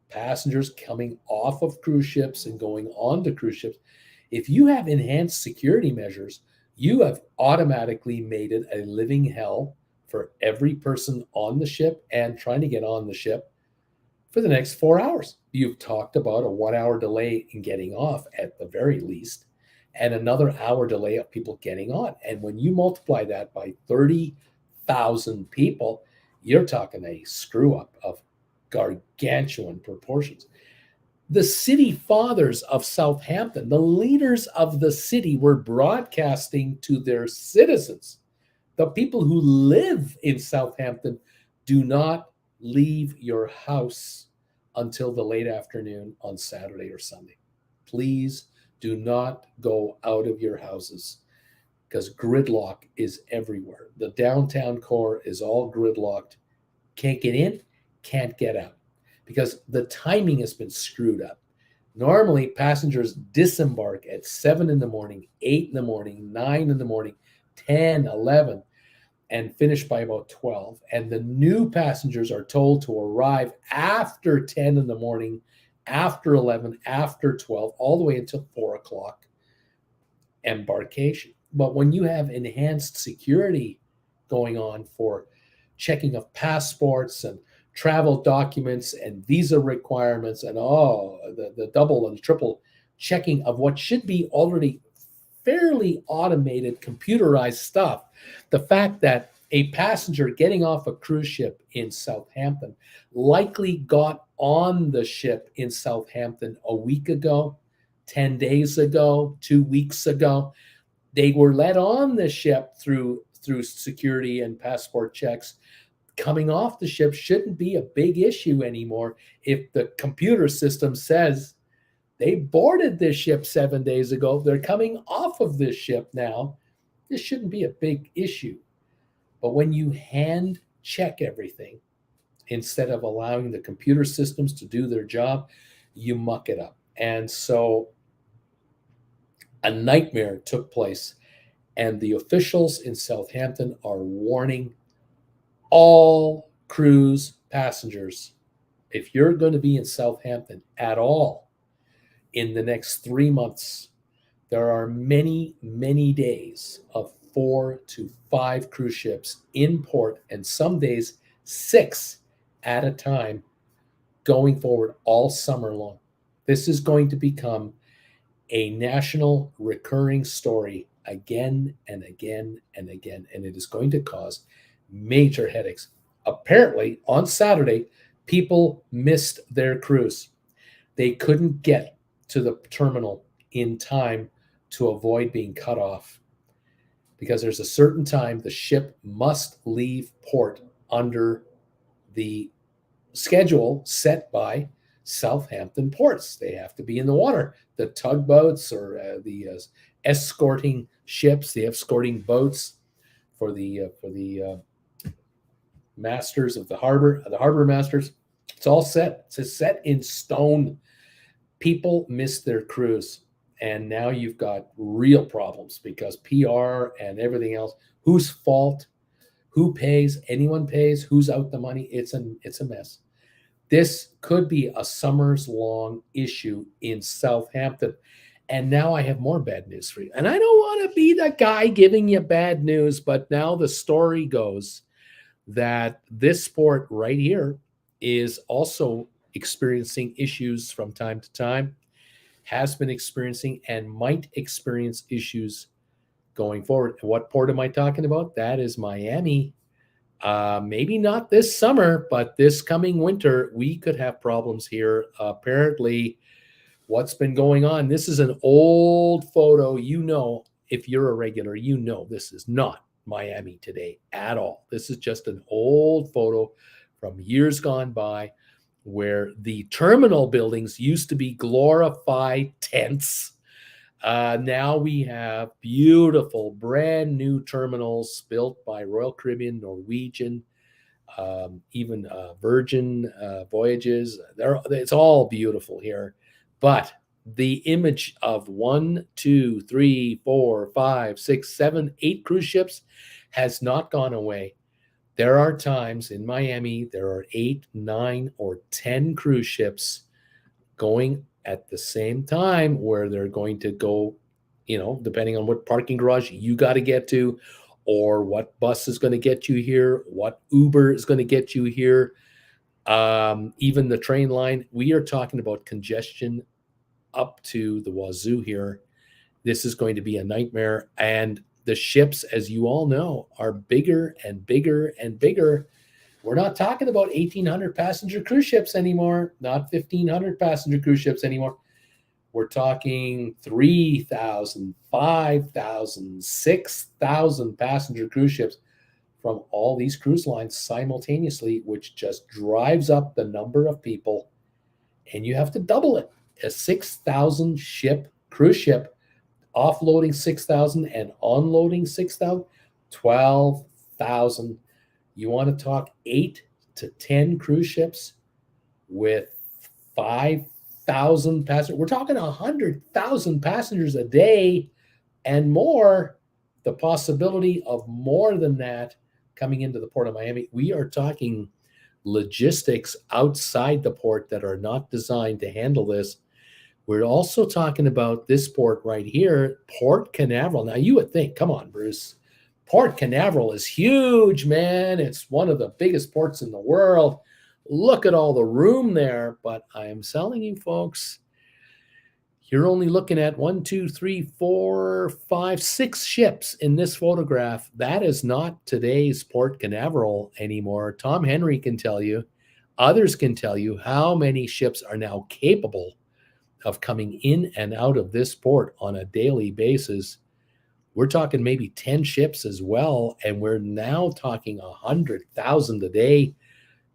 Speaker 1: passengers coming off of cruise ships and going on to cruise ships. If you have enhanced security measures, you have automatically made it a living hell for every person on the ship and trying to get on the ship for the next 4 hours. You've talked about a 1 hour delay in getting off at the very least, and another hour delay of people getting on. And when you multiply that by 30,000 people, you're talking a screw up of gargantuan proportions. The city fathers of Southampton, the leaders of the city, were broadcasting to their citizens, the people who live in Southampton, do not leave your house until the late afternoon on Saturday or Sunday. Please do not go out of your houses because gridlock is everywhere. The downtown core is all gridlocked. Can't get in, can't get out because the timing has been screwed up. Normally, passengers disembark at 7 in the morning, 8 in the morning, 9 in the morning, 10, 11, and finish by about 12. And the new passengers are told to arrive after 10 in the morning, after 11, after 12, all the way until 4 o'clock embarkation. But when you have enhanced security going on for checking of passports and travel documents and visa requirements and the double and triple checking of what should be already fairly automated, computerized stuff, the fact that a passenger getting off a cruise ship in Southampton likely got on the ship in Southampton a week ago, 10 days ago, 2 weeks ago. They were let on the ship through security and passport checks. Coming off the ship shouldn't be a big issue anymore if the computer system says they boarded this ship 7 days ago. They're coming off of this ship now. This shouldn't be a big issue. But when you hand check everything instead of allowing the computer systems to do their job, you muck it up. And so a nightmare took place, and the officials in Southampton are warning all cruise passengers, if you're going to be in Southampton at all in the next 3 months, there are many, many days of 4 to 5 cruise ships in port, and some days 6 at a time going forward all summer long. This is going to become a national recurring story again and again and again, and it is going to cause major headaches. Apparently, on Saturday, people missed their cruise. They couldn't get to the terminal in time to avoid being cut off because there's a certain time the ship must leave port under the schedule set by Southampton ports. They have to be in the water. The tugboats or the escorting ships, the escorting boats for the masters of the harbor masters. It's all set. It's set in stone. People miss their cruise, and now you've got real problems because PR and everything else. Whose fault? Who pays? Anyone pays? Who's out the money? It's a mess. This could be a summer's long issue in Southampton. And now I have more bad news for you. And I don't want to be the guy giving you bad news, but now the story goes that this sport right here is also experiencing issues from time to time, has been experiencing, and might experience issues going forward. And what port am I talking about? That is Miami. Maybe not this summer, but this coming winter, we could have problems here. Apparently, what's been going on, this is an old photo. You know, if you're a regular, you know this is not Miami today at all. This is just an old photo from years gone by where the terminal buildings used to be glorified tents. Now we have beautiful, brand new terminals built by Royal Caribbean, Norwegian, even Virgin Voyages. It's all beautiful here. But the image of 1, 2, 3, 4, 5, 6, 7, 8 cruise ships has not gone away. There are times in Miami, there are 8, 9, or 10 cruise ships going at the same time where they're going to go, depending on what parking garage you got to get to, or what bus is going to get you here, what Uber is going to get you here, even the train line. We are talking about congestion up to the wazoo here. This is going to be a nightmare. And the ships, as you all know, are bigger and bigger and bigger. We're not talking about 1,800 passenger cruise ships anymore, not 1,500 passenger cruise ships anymore. We're talking 3,000, 5,000, 6,000 passenger cruise ships from all these cruise lines simultaneously, which just drives up the number of people. And you have to double it. A 6,000 ship cruise ship, offloading 6,000 and unloading 6,000, 12,000. You want to talk 8 to 10 cruise ships with 5,000 passengers. We're talking 100,000 passengers a day and more. The possibility of more than that coming into the Port of Miami. We are talking logistics outside the port that are not designed to handle this. We're also talking about this port right here, Port Canaveral. Now, you would think, come on, Bruce, Port Canaveral is huge, man. It's one of the biggest ports in the world. Look at all the room there. But I am telling you, folks, you're only looking at 1, 2, 3, 4, 5, 6 ships in this photograph. That is not today's Port Canaveral anymore. Tom Henry can tell you, others can tell you how many ships are now capable of coming in and out of this port on a daily basis. We're talking maybe 10 ships as well, and we're now talking 100,000 a day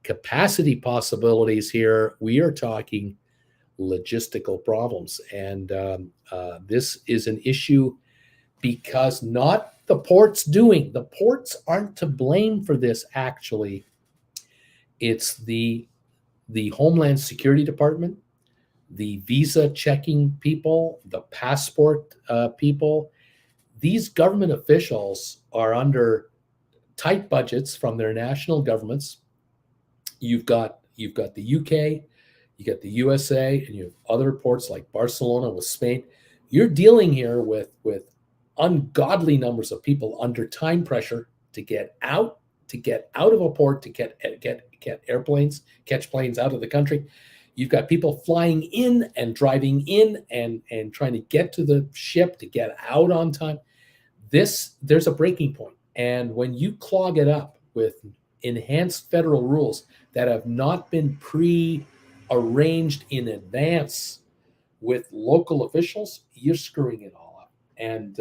Speaker 1: capacity possibilities here. We are talking logistical problems, and this is an issue because not the ports doing. The ports aren't to blame for this, actually. It's the Homeland Security Department, the visa checking people, the passport people. These government officials are under tight budgets from their national governments. You've got the UK, you got the USA, and you have other ports like Barcelona with Spain. You're dealing here with ungodly numbers of people under time pressure to get out of a port, to get airplanes, catch planes out of the country. You've got people flying in and driving in and trying to get to the ship to get out on time. There's a breaking point. And when you clog it up with enhanced federal rules that have not been pre-arranged in advance with local officials, you're screwing it all up. And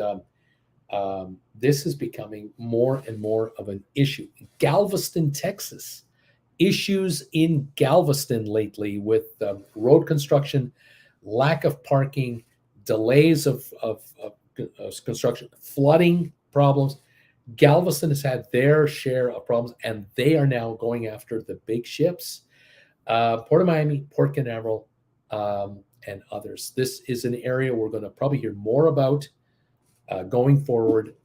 Speaker 1: this is becoming more and more of an issue. Galveston, Texas. Issues in Galveston lately with road construction, lack of parking, delays of construction, flooding problems. Galveston has had their share of problems, and they are now going after the big ships. Port of Miami, Port Canaveral, and others. This is an area we're going to probably hear more about going forward,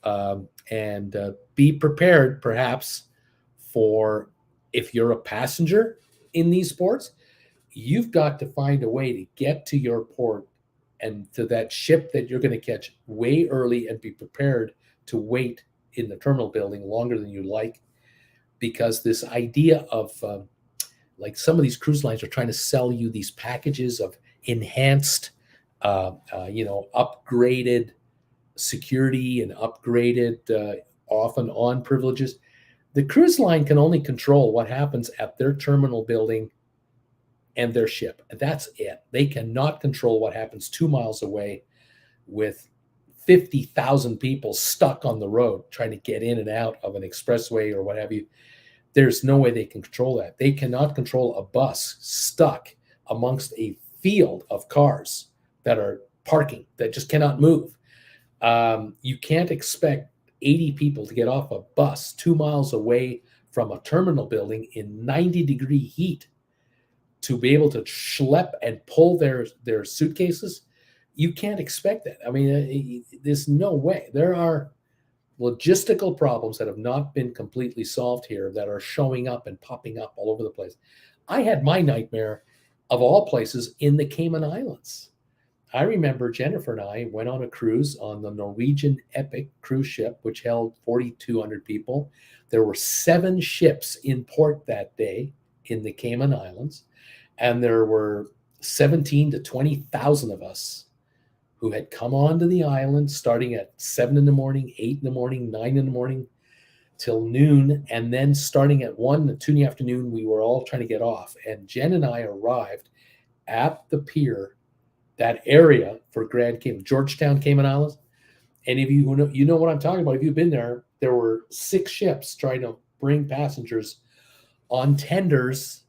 Speaker 1: and be prepared perhaps for, if you're a passenger in these ports, you've got to find a way to get to your port and to that ship that you're going to catch way early, and be prepared to wait in the terminal building longer than you like, because this idea of like some of these cruise lines are trying to sell you these packages of enhanced, upgraded security and upgraded off and on privileges. The cruise line can only control what happens at their terminal building and their ship. That's it. They cannot control what happens 2 miles away with 50,000 people stuck on the road trying to get in and out of an expressway or what have you. There's no way they can control that. They cannot control a bus stuck amongst a field of cars that are parking, that just cannot move. You can't expect 80 people to get off a bus 2 miles away from a terminal building in 90-degree heat to be able to schlep and pull their suitcases. You can't expect that. I mean, there's no way. There are logistical problems that have not been completely solved here that are showing up and popping up all over the place. I had my nightmare, of all places, in the Cayman Islands. I remember Jennifer and I went on a cruise on the Norwegian Epic cruise ship, which held 4,200 people. There were 7 ships in port that day in the Cayman Islands, and there were 17 to 20,000 of us who had come onto the island starting at 7 in the morning, 8 in the morning, 9 in the morning, till noon. And then starting at 1 and 2 in the afternoon, we were all trying to get off. And Jen and I arrived at the pier, that area for Grand Cayman, Georgetown, Cayman Islands. And if you know, you know what I'm talking about. If you've been there, there were 6 ships trying to bring passengers on tenders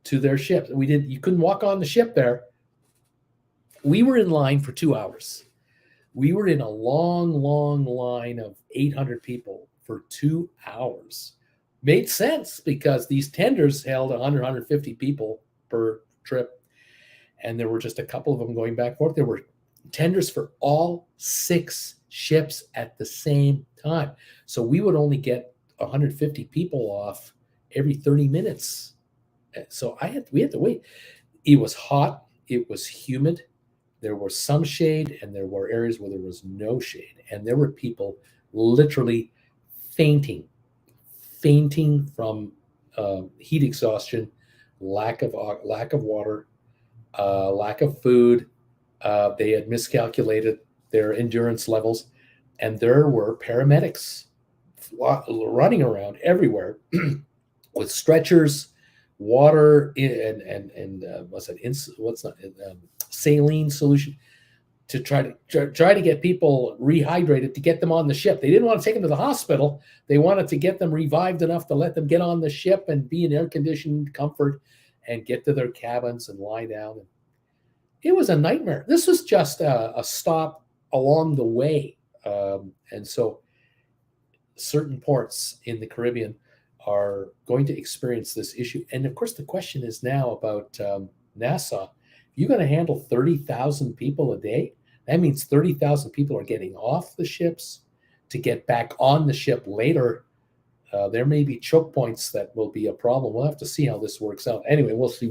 Speaker 1: to their ships. You couldn't walk on the ship there. We were in line for 2 hours. We were in a long, long line of 800 people for 2 hours. Made sense because these tenders held 100, 150 people per trip. And there were just a couple of them going back and forth. There were tenders for all 6 ships at the same time. So we would only get 150 people off every 30 minutes. So we had to wait. It was hot. It was humid. There was some shade, and there were areas where there was no shade. And there were people literally fainting from heat exhaustion, lack of water, lack of food. They had miscalculated their endurance levels, and there were paramedics running around everywhere with stretchers, water, and saline solution to try to get people rehydrated to get them on the ship. They didn't want to take them to the hospital. They wanted to get them revived enough to let them get on the ship and be in air-conditioned comfort and get to their cabins and lie down. It was a nightmare. This was just a stop along the way. And so certain ports in the Caribbean are going to experience this issue. And of course, the question is now about Nassau. You're going to handle 30,000 people a day. That means 30,000 people are getting off the ships to get back on the ship later. There may be choke points that will be a problem. We'll have to see how this works out. Anyway, we'll see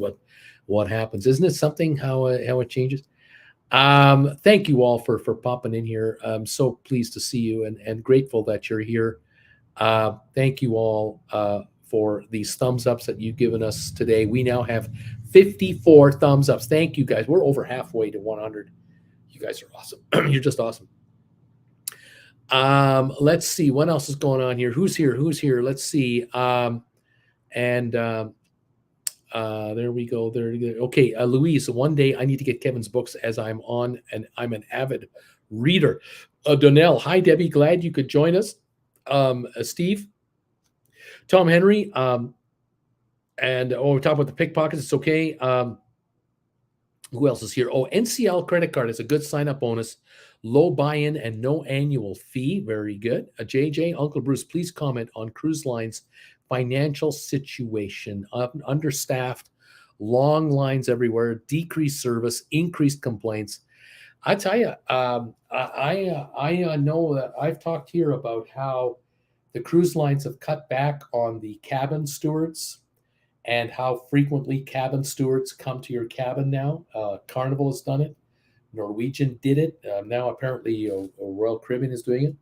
Speaker 1: what happens. Isn't it something how it changes? Thank you all for popping in here. I'm so pleased to see you and grateful that you're here. Thank you all for these thumbs ups that you've given us today. We now have 54 thumbs ups. Thank you guys. We're over halfway to 100. You guys are awesome. You're just awesome. Let's see what else is going on here. Who's here? Let's see. There we go. Okay, Louise. One day I need to get Kevin's books as I'm an avid reader. Donnell. Hi, Debbie. Glad you could join us. Steve. Tom Henry. We're talking about the pickpockets. It's okay. Who else is here? NCL credit card is a good sign-up bonus. Low buy-in and no annual fee. Very good. JJ, Uncle Bruce, please comment on cruise lines' financial situation. Understaffed, long lines everywhere, decreased service, increased complaints. I tell you, I know that I've talked here about how the cruise lines have cut back on the cabin stewards and how frequently cabin stewards come to your cabin now. Carnival has done it. Norwegian did it. Now apparently Royal Caribbean is doing it.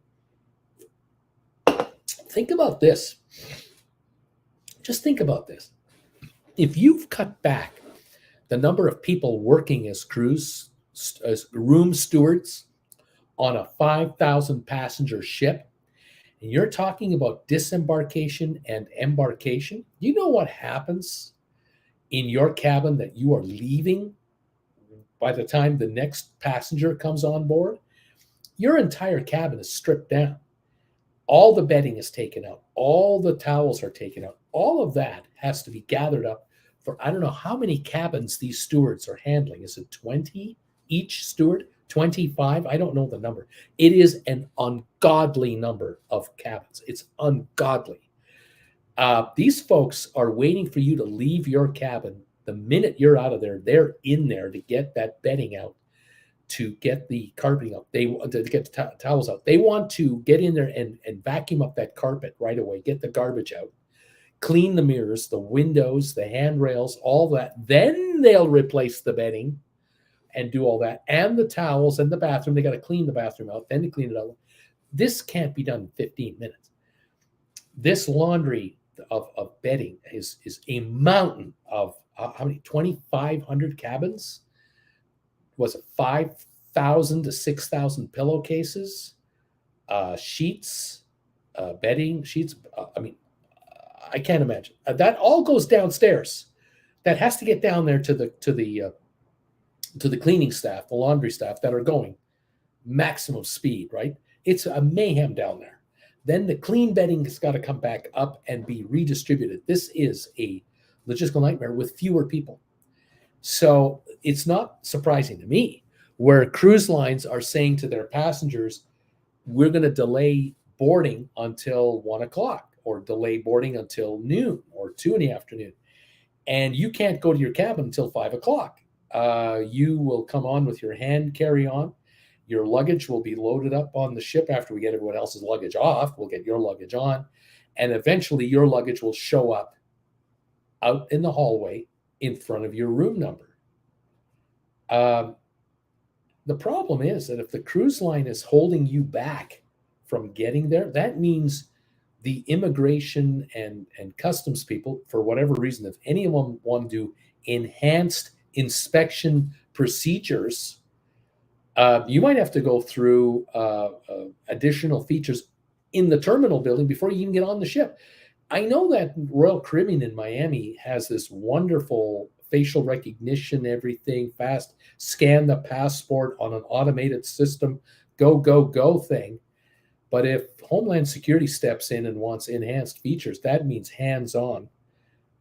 Speaker 1: Think about this. Just think about this. If you've cut back the number of people working as room stewards on a 5,000 passenger ship, and you're talking about disembarkation and embarkation, you know what happens in your cabin that you are leaving by the time the next passenger comes on board? Your entire cabin is stripped down. All the bedding is taken out. All the towels are taken out. All of that has to be gathered up for, I don't know how many cabins these stewards are handling. Is it 20 each steward? 25? I don't know the number. It is an ungodly number of cabins. It's ungodly. These folks are waiting for you to leave your cabin. The minute you're out of there, they're in there to get that bedding out, to get the carpeting up. They want to get the towels out. They want to get in there and vacuum up that carpet right away, get the garbage out, clean the mirrors, the windows, the handrails, all that. Then they'll replace the bedding and do all that, and the towels and the bathroom. They got to clean the bathroom out, then they clean it out. This can't be done in 15 minutes. This laundry of bedding is a mountain of how many? 2,500 cabins? Was it 5,000 to 6,000 pillowcases, sheets, bedding, sheets? I can't imagine. That all goes downstairs. That has to get down there to the cleaning staff, the laundry staff that are going maximum speed, right? It's a mayhem down there. Then the clean bedding has got to come back up and be redistributed. This is a logistical nightmare with fewer people. So it's not surprising to me where cruise lines are saying to their passengers, we're going to delay boarding until 1 o'clock or delay boarding until noon or 2 in the afternoon. And you can't go to your cabin until 5 o'clock. You will come on with your hand carry-on. Your luggage will be loaded up on the ship after we get everyone else's luggage off. We'll get your luggage on. And eventually your luggage will show up out in the hallway in front of your room number. The problem is that if the cruise line is holding you back from getting there, that means the immigration and customs people, for whatever reason, if anyone want to do enhanced inspection procedures, you might have to go through additional features in the terminal building before you even get on the ship. I know that Royal Caribbean in Miami has this wonderful facial recognition, everything fast, scan the passport on an automated system, go thing. But if Homeland Security steps in and wants enhanced features, that means hands-on.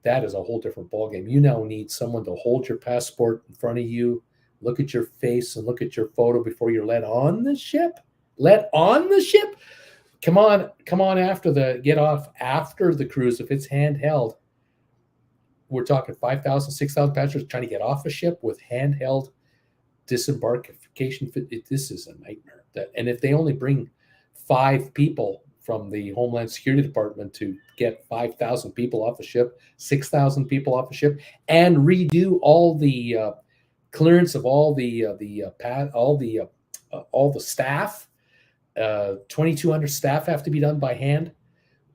Speaker 1: That is a whole different ballgame. You now need someone to hold your passport in front of you, look at your face and look at your photo before you're let on the ship. Let on the ship? Come on, get off after the cruise. If it's handheld, we're talking 5,000, 6,000 passengers trying to get off a ship with handheld disembarkation. This is a nightmare. And if they only bring 5 people from the Homeland Security Department to get 5,000 people off the ship, 6,000 people off the ship, and redo all the clearance of all the staff, 2,200 staff have to be done by hand.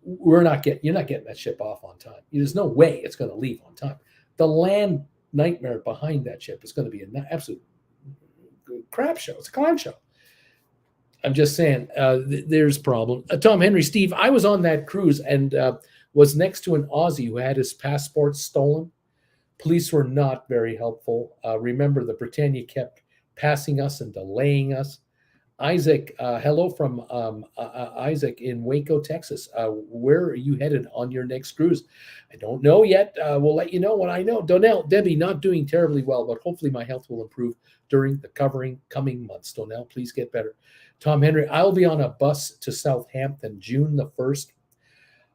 Speaker 1: You're not getting that ship off on time. There's no way it's going to leave on time. The land nightmare behind that ship is going to be an absolute crap show. It's a clown show. I'm just saying, there's a problem. Tom Henry, Steve, I was on that cruise and was next to an Aussie who had his passport stolen. Police were not very helpful. Remember, the Britannia kept passing us and delaying us. Isaac, hello from Isaac in Waco, Texas. Where are you headed on your next cruise? I don't know yet. We'll let you know when I know. Donnell, Debbie, not doing terribly well, but hopefully my health will improve during the coming months. Donnell, please get better. Tom Henry, I'll be on a bus to Southampton June the 1st,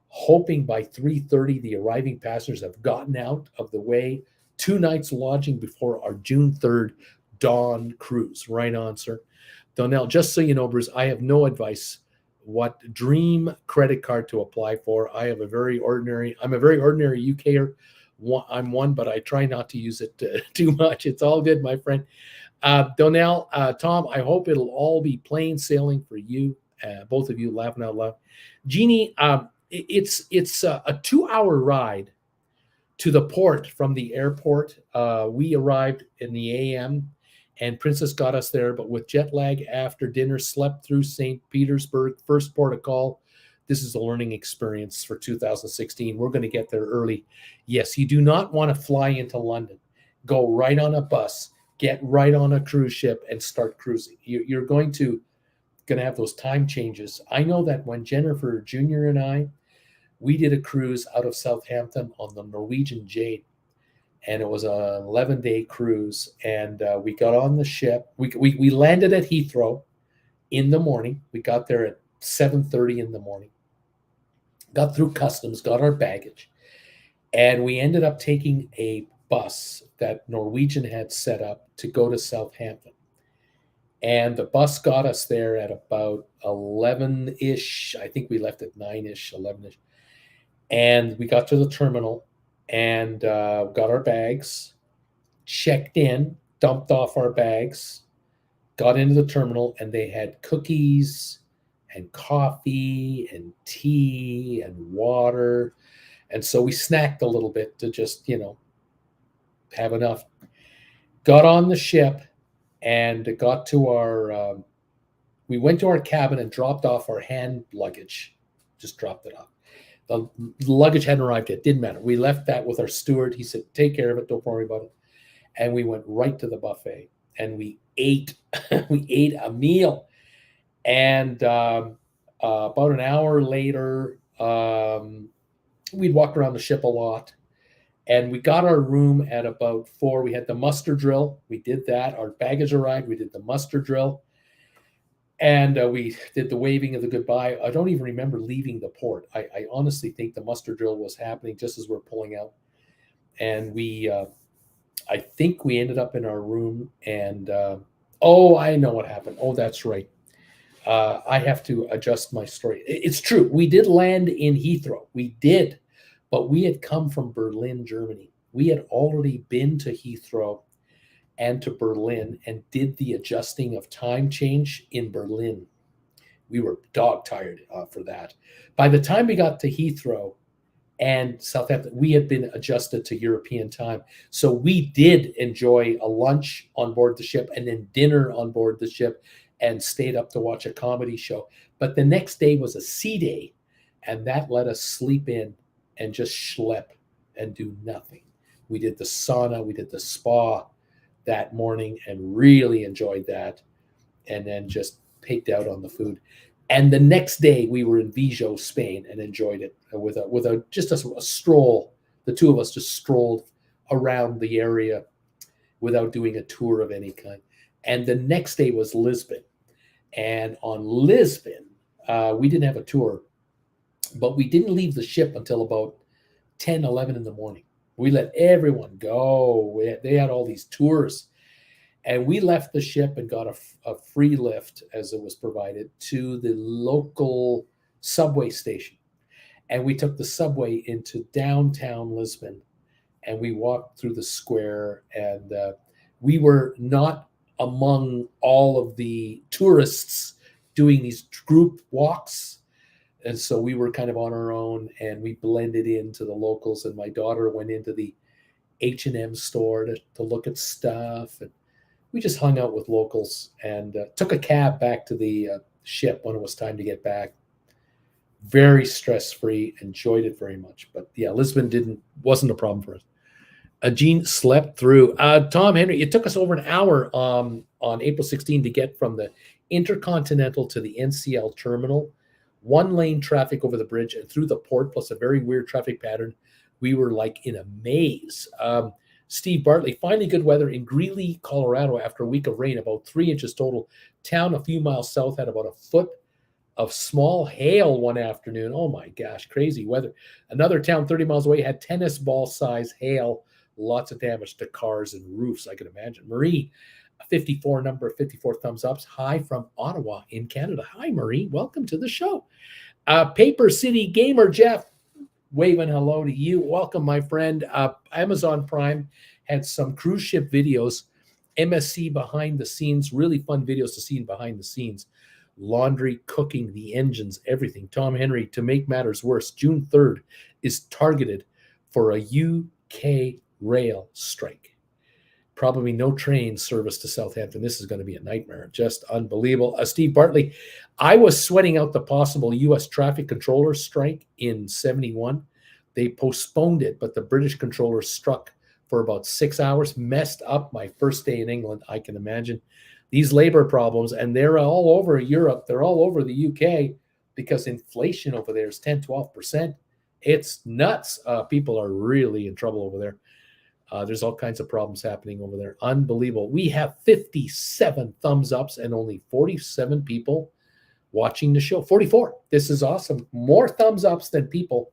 Speaker 1: hoping by 3:30 the arriving passengers have gotten out of the way 2 nights lodging before our June 3rd dawn cruise. Right on, sir. Donnell, just so you know, Bruce, I have no advice what dream credit card to apply for. I'm a very ordinary UKer. I'm one, but I try not to use it too much. It's all good, my friend. Donnell, Tom, I hope it'll all be plain sailing for you, both of you laughing out loud. Jeannie, it's a 2-hour ride to the port from the airport. We arrived in the AM, and Princess got us there, but with jet lag after dinner, slept through St. Petersburg, first port of call. This is a learning experience for 2016. We're going to get there early. Yes, you do not want to fly into London. Go right on a bus, get right on a cruise ship, and start cruising. You're going to have those time changes. I know that when Jennifer Jr. and we did a cruise out of Southampton on the Norwegian Jade, and it was an 11-day cruise. And we got on the ship. We landed at Heathrow in the morning. We got there at 7:30 in the morning. Got through customs, got our baggage, and we ended up taking a bus that Norwegian had set up to go to Southampton. And the bus got us there at about 11-ish. I think we left at 9-ish, 11-ish. And we got to the terminal and got our bags, checked in, dumped off our bags, got into the terminal, and they had cookies and coffee and tea and water. And so we snacked a little bit to just, have enough. Got on the ship and got to we went to our cabin and dropped off our hand luggage. Just dropped it off. The luggage hadn't arrived yet. Didn't matter. We left that with our steward. He said, take care of it. Don't worry about it. And we went right to the buffet and we ate. We ate a meal. And about an hour later, we'd walked around the ship a lot. And we got our room at about 4. We had the muster drill. We did that. Our baggage arrived. We did the muster drill. And we did the waving of the goodbye. I don't even remember leaving the port. I honestly think the muster drill was happening just as we're pulling out. And I think we ended up in our room. And, I know what happened. Oh, that's right. I have to adjust my story. It's true. We did land in Heathrow. We did. But we had come from Berlin, Germany. We had already been to Heathrow and to Berlin and did the adjusting of time change in Berlin. We were dog tired for that. By the time we got to Heathrow and Southampton, we had been adjusted to European time. So we did enjoy a lunch on board the ship and then dinner on board the ship and stayed up to watch a comedy show. But the next day was a sea day, and that let us sleep in and just schlep and do nothing. We did the sauna, we did the spa that morning and really enjoyed that, and then just pigged out on the food. And the next day we were in Vigo, Spain, and enjoyed it with a stroll. The two of us just strolled around the area without doing a tour of any kind. And the next day was Lisbon. And on Lisbon, we didn't have a tour, but we didn't leave the ship until about 10, 11 in the morning. We let everyone go. They had all these tours. And we left the ship and got a free lift, as it was provided, to the local subway station. And we took the subway into downtown Lisbon. And we walked through the square. And we were not among all of the tourists doing these group walks. And so we were kind of on our own, and we blended into the locals. And my daughter went into the H&M store to look at stuff. And we just hung out with locals and took a cab back to the ship when it was time to get back. Very stress-free, enjoyed it very much. But yeah, Lisbon wasn't a problem for us. Jean slept through. Tom Henry, it took us over an hour on April 16 to get from the Intercontinental to the NCL terminal. 1-lane traffic over the bridge and through the port, plus a very weird traffic pattern. We were like in a maze. Steve Bartley, finally good weather in Greeley, Colorado after a week of rain, about 3 inches total. Town a few miles south had about a foot of small hail one afternoon. Oh my gosh, crazy weather. Another town 30 miles away had tennis ball size hail Lots of damage to cars and roofs, I can imagine. Marie, 54, number 54 thumbs ups. Hi from Ottawa in Canada. Hi, Marie. Welcome to the show. Paper City Gamer Jeff, waving hello to you. Welcome, my friend. Amazon Prime had some cruise ship videos. MSC behind the scenes, really fun videos to see behind the scenes. Laundry, cooking, the engines, everything. Tom Henry, to make matters worse, June 3rd is targeted for a UK rail strike. Probably no train service to Southampton. This is going to be a nightmare. Just unbelievable. Steve Bartley, I was sweating out the possible U.S. traffic controller strike in 71. They postponed it, but the British controllers struck for about 6 hours, messed up my first day in England, I can imagine. These labor problems, and they're all over Europe. They're all over the UK because inflation over there is 10, 12%. It's nuts. People are really in trouble over there. There's all kinds of problems happening over there. Unbelievable. We have 57 thumbs ups and only 47 people watching the show. 44. This is awesome. More thumbs ups than people.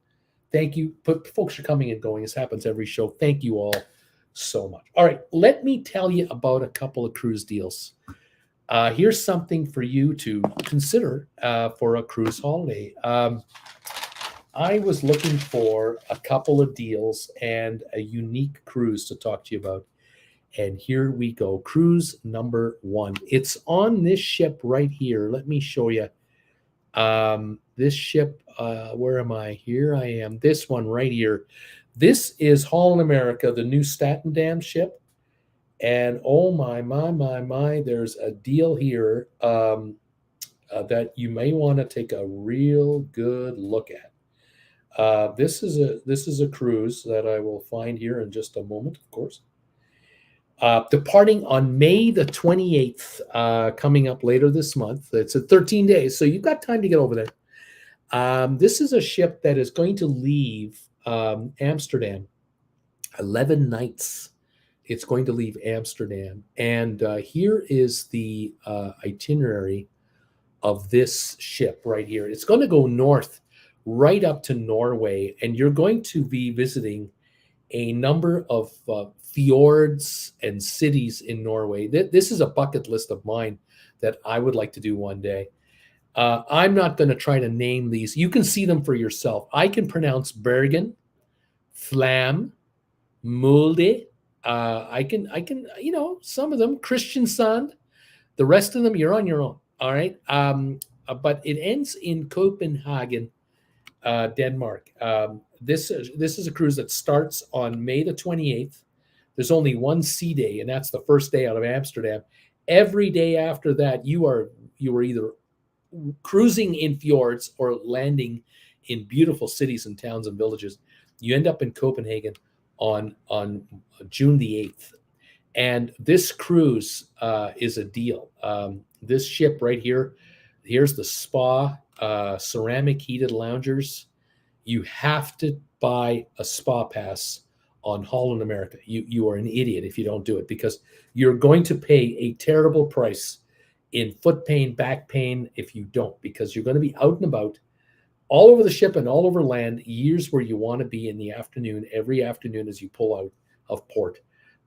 Speaker 1: Thank you. Folks are coming and going. This happens every show. Thank you all so much. All right. Let me tell you about a couple of cruise deals. Here's something for you to consider for a cruise holiday. I was looking for a couple of deals and a unique cruise to talk to you about. And here we go. Cruise number 1. It's on this ship right here. Let me show you. This ship, where am I? Here I am. This one right here. This is Holland America, the new Statendam ship. And oh my, there's a deal here that you may want to take a real good look at. This is a cruise that I will find here in just a moment, of course. Departing on May the 28th, coming up later this month. It's 13 days, so you've got time to get over there. This is a ship that is going to leave Amsterdam, 11 nights. It's going to leave Amsterdam. And here is the itinerary of this ship right here. It's going to go north right up to Norway, and you're going to be visiting a number of fjords and cities in Norway. This is a bucket list of mine that I would like to do one day. I'm not going to try to name these. You can see them for yourself. I can pronounce Bergen, Flam, Mulde. I can, some of them, Kristiansand. The rest of them, you're on your own. All right. But it ends in Copenhagen, Denmark. This is a cruise that starts on May the 28th. There's only one sea day, and that's the first day out of Amsterdam. Every day after that, you are either cruising in fjords or landing in beautiful cities and towns and villages. You end up in Copenhagen on June the 8th. And this cruise is a deal. This ship right here, here's the spa, ceramic heated loungers. You have to buy a spa pass on Holland America. You are an idiot if you don't do it, because you're going to pay a terrible price in foot pain, back pain if you don't, because you're going to be out and about all over the ship and all over land, years where you want to be in the afternoon, every afternoon as you pull out of port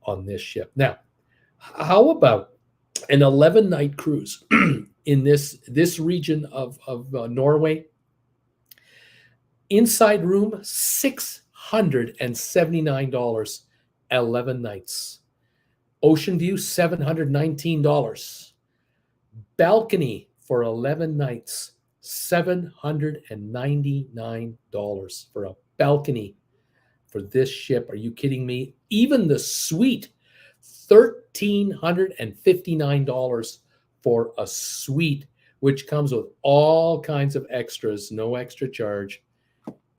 Speaker 1: on this ship. Now, how about an 11-night cruise in this region of Norway? Inside room, $679, 11 nights. Ocean view, $719. Balcony for 11 nights, $799 for a balcony for this ship. Are you kidding me? Even the suite, $1,359 for a suite, which comes with all kinds of extras, no extra charge.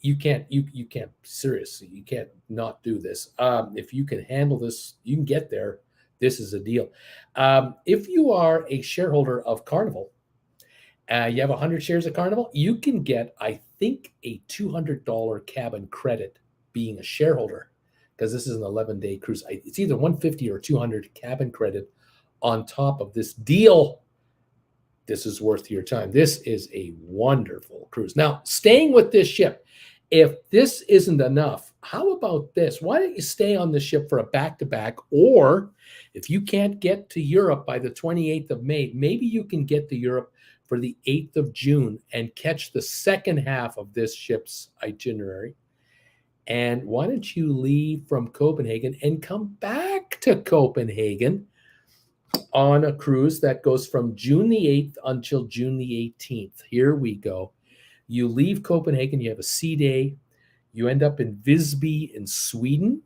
Speaker 1: You can't seriously, you can't not do this. If you can handle this, you can get there. This is a deal. If you are a shareholder of Carnival, you have 100 shares of Carnival, you can get, I think, a $200 cabin credit being a shareholder, because this is an 11-day cruise. It's either 150 or 200 cabin credit on top of this deal. This is worth your time. This is a wonderful cruise. Now, staying with this ship, if this isn't enough, how about this? Why don't you stay on the ship for a back-to-back? Or if you can't get to Europe by the 28th of May, maybe you can get to Europe for the 8th of June and catch the second half of this ship's itinerary. And why don't you leave from Copenhagen and come back to Copenhagen on a cruise that goes from June the 8th until June the 18th. Here we go. You leave Copenhagen, you have a sea day. You end up in Visby in Sweden.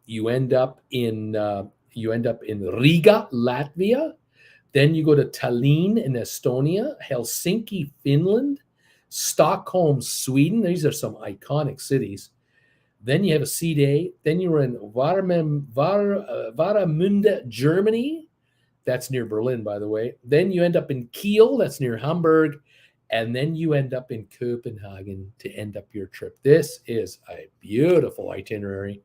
Speaker 1: You end up in Riga, Latvia. Then you go to Tallinn in Estonia, Helsinki, Finland, Stockholm, Sweden. These are some iconic cities. Then you have a sea day. Then you're in Warnemünde, Germany. That's near Berlin, by the way. Then you end up in Kiel. That's near Hamburg. And then you end up in Copenhagen to end up your trip. This is a beautiful itinerary.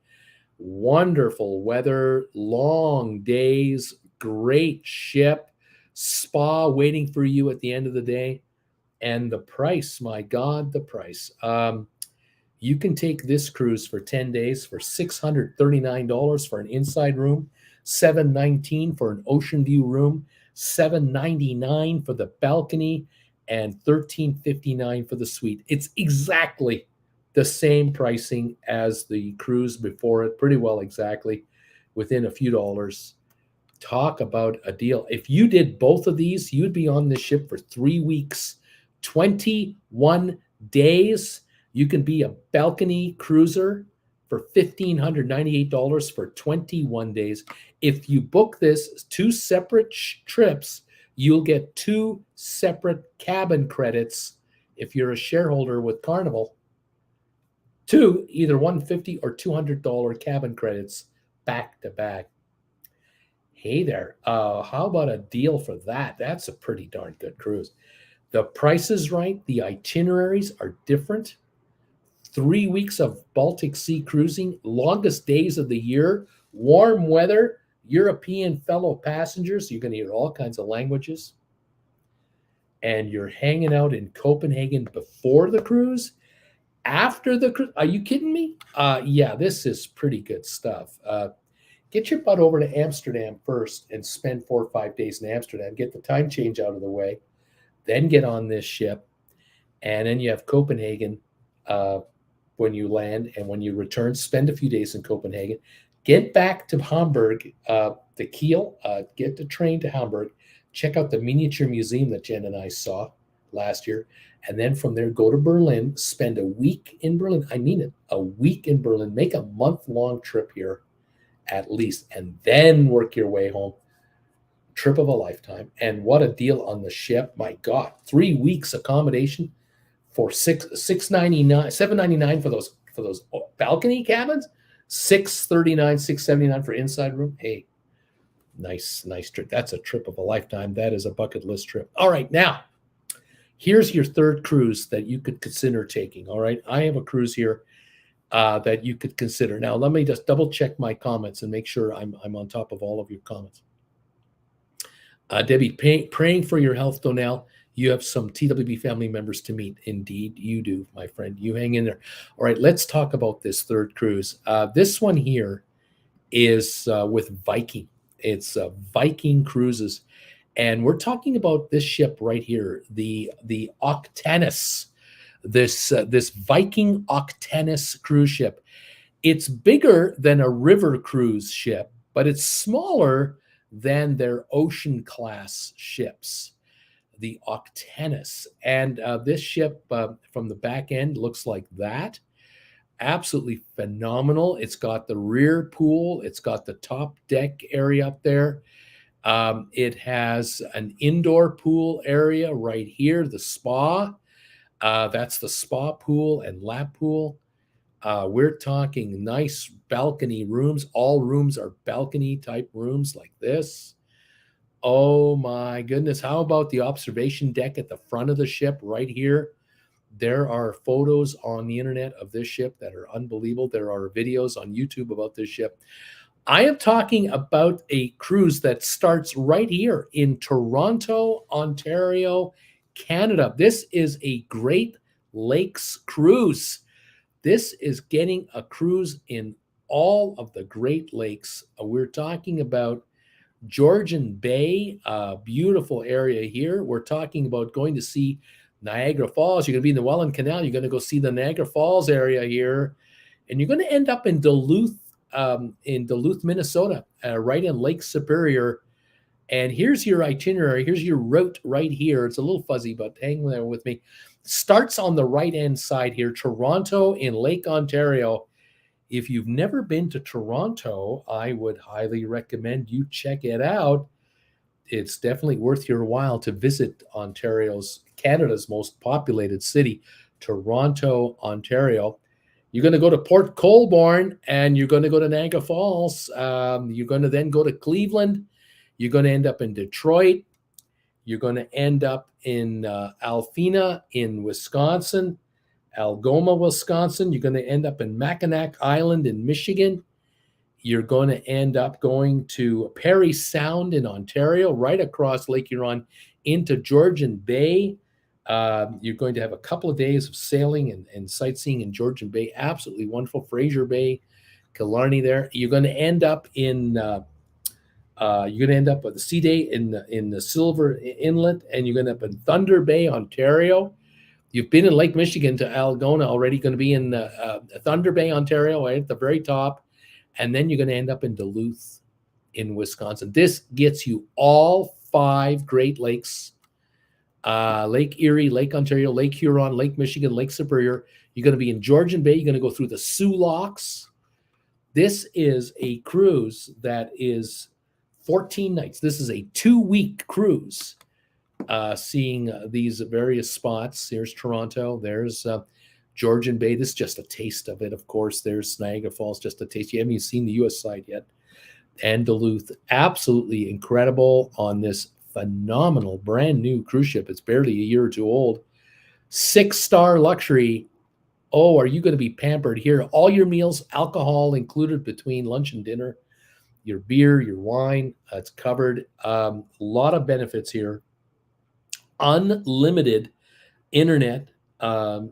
Speaker 1: Wonderful weather, long days, great ship, spa waiting for you at the end of the day. And the price, my God, the price. You can take this cruise for 10 days for $639 for an inside room, $719 for an ocean view room, $799 for the balcony, and $1359 for the suite. It's exactly the same pricing as the cruise before it, pretty well exactly, within a few dollars. Talk about a deal. If you did both of these, you'd be on this ship for 3 weeks, 21 days. You can be a balcony cruiser for $1,598 for 21 days. If you book this 2 separate trips, you'll get 2 separate cabin credits if you're a shareholder with Carnival. 2, either $150 or $200 cabin credits back to back. Hey there, how about a deal for that? That's a pretty darn good cruise. The price is right. The itineraries are different. 3 weeks of Baltic Sea cruising, longest days of the year, warm weather, European fellow passengers. You're going to hear all kinds of languages. And you're hanging out in Copenhagen before the cruise, after the cruise. Are you kidding me? Yeah, this is pretty good stuff. Get your butt over to Amsterdam first and spend 4 or 5 days in Amsterdam. Get the time change out of the way. Then get on this ship. And then you have Copenhagen when you land, and when you return, spend a few days in Copenhagen. Get back to Hamburg, to Kiel, get the train to Hamburg, check out the miniature museum that Jen and I saw last year, and then from there, go to Berlin, spend a week in Berlin. I mean it, a week in Berlin. Make a month-long trip here at least, and then work your way home. Trip of a lifetime. And what a deal on the ship. My God, 3 weeks accommodation for $699, $799 for those balcony cabins, $639, $679 for inside room. Hey, nice trip. That's a trip of a lifetime. That is a bucket list trip. All right, now here's your third cruise that you could consider taking. All right, I have a cruise here that you could consider. Now let me just double check my comments and make sure I'm on top of all of your comments. Debbie, praying for your health, Donnell. You have some TWB family members to meet. Indeed, you do, my friend. You hang in there. All right, let's talk about this third cruise. This one here is with Viking. It's Viking Cruises. And we're talking about this ship right here, the Octanus, this Viking Octanus cruise ship. It's bigger than a river cruise ship, but it's smaller than their ocean class ships, the Octanus. And this ship from the back end looks like that. Absolutely phenomenal. It's got the rear pool. It's got the top deck area up there. It has an indoor pool area right here, the spa. That's the spa pool and lap pool. We're talking nice balcony rooms. All rooms are balcony type rooms like this. Oh my goodness. How about the observation deck at the front of the ship right here? There are photos on the internet of this ship that are unbelievable. There are videos on YouTube about this ship. I am talking about a cruise that starts right here in Toronto, Ontario, Canada. This is a Great Lakes cruise. This is getting a cruise in all of the Great Lakes. We're talking about Georgian Bay, a beautiful area here. We're talking about going to see Niagara Falls. You're going to be in the Welland Canal. You're going to go see the Niagara Falls area here. And you're going to end up in Duluth, Minnesota, right in Lake Superior. And here's your itinerary. Here's your route right here. It's a little fuzzy, but hang there with me. Starts on the right-hand side here, Toronto in Lake Ontario. If you've never been to Toronto, I would highly recommend you check it out. It's definitely worth your while to visit Canada's most populated city, Toronto, Ontario. You're going to go to Port Colborne, and you're going to go to Niagara Falls. You're going to then go to Cleveland. You're going to end up in Detroit. You're going to end up in Alpena in Wisconsin, Algoma, Wisconsin. You're going to end up in Mackinac Island in Michigan. You're going to end up going to Parry Sound in Ontario, right across Lake Huron into Georgian Bay. You're going to have a couple of days of sailing and sightseeing in Georgian Bay. Absolutely wonderful. Fraser Bay, Killarney there. You're going to end up in with the Sea Day in the Silver Inlet, and you're going to end up in Thunder Bay, Ontario. You've been in Lake Michigan to Algona already. Going to be in Thunder Bay, Ontario, right at the very top. And then you're going to end up in Duluth in Wisconsin. This gets you all 5 Great Lakes, Lake Erie, Lake Ontario, Lake Huron, Lake Michigan, Lake Superior. You're going to be in Georgian Bay. You're going to go through the Soo Locks. This is a cruise that is 14 nights. This is a 2-week cruise, seeing these various spots. Here's Toronto. There's Georgian Bay. This is just a taste of it, of course. There's Niagara Falls, just a taste. You haven't even seen the U.S. side yet. And Duluth. Absolutely incredible on this phenomenal brand new cruise ship. It's barely a year or two old. 6-star luxury. Oh, are you going to be pampered here? All your meals, alcohol included between lunch and dinner. Your beer, your wine, it's covered. A lot of benefits here. Unlimited internet,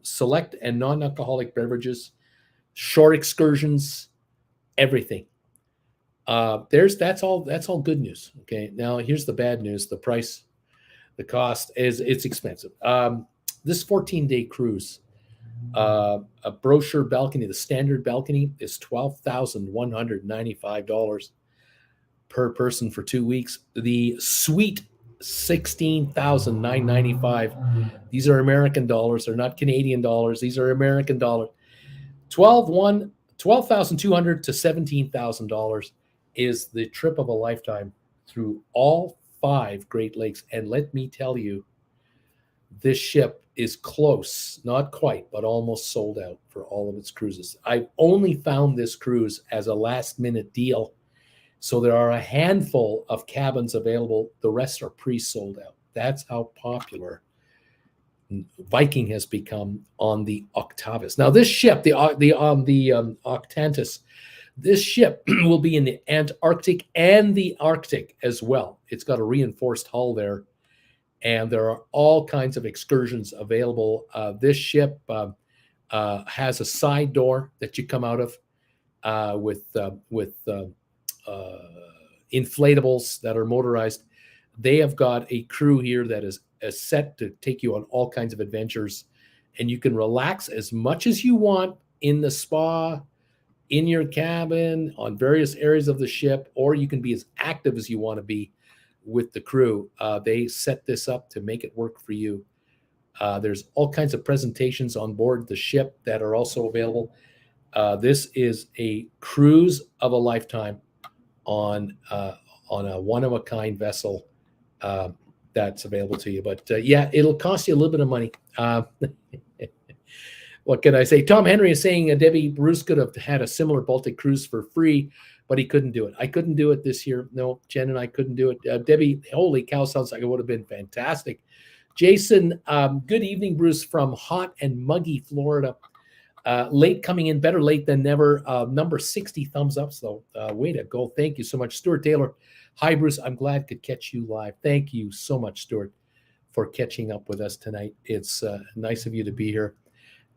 Speaker 1: select and non-alcoholic beverages, short excursions, everything. That's all good news. Okay, now here's the bad news. The price, the cost it's expensive. This 14-day cruise, a brochure balcony, the standard balcony is $12,195 per person for 2 weeks. The suite, $16,995. These are American dollars. They're not Canadian dollars. These are American dollars. $12,200 to $17,000 is the trip of a lifetime through all 5 Great Lakes. And let me tell you, this ship is close, not quite, but almost sold out for all of its cruises. I've only found this cruise as a last-minute deal. So there are a handful of cabins available. The rest are pre-sold out. That's how popular Viking has become on the Octavius. Now, this ship, the Octantis, this ship will be in the Antarctic and the Arctic as well. It's got a reinforced hull there, and there are all kinds of excursions available. This ship has a side door that you come out of with inflatables that are motorized. They have got a crew here that is set to take you on all kinds of adventures, and you can relax as much as you want in the spa, in your cabin, on various areas of the ship, or you can be as active as you want to be with the crew. They set this up to make it work for you. There's all kinds of presentations on board the ship that are also available. This is a cruise of a lifetime on a one-of-a-kind vessel that's available to you. But yeah, it'll cost you a little bit of money. What can I say? Tom Henry is saying Debbie Bruce could have had a similar Baltic cruise for free, but he couldn't do it. I couldn't do it this year. No, Jen and I couldn't do it. Debbie, holy cow, sounds like it would have been fantastic. Jason, good evening, Bruce, from hot and muggy Florida. Late coming in, better late than never. Number 60 thumbs up, though. Way to go. Thank you so much. Stuart Taylor. Hi, Bruce. I'm glad could catch you live. Thank you so much, Stuart, for catching up with us tonight. It's nice of you to be here.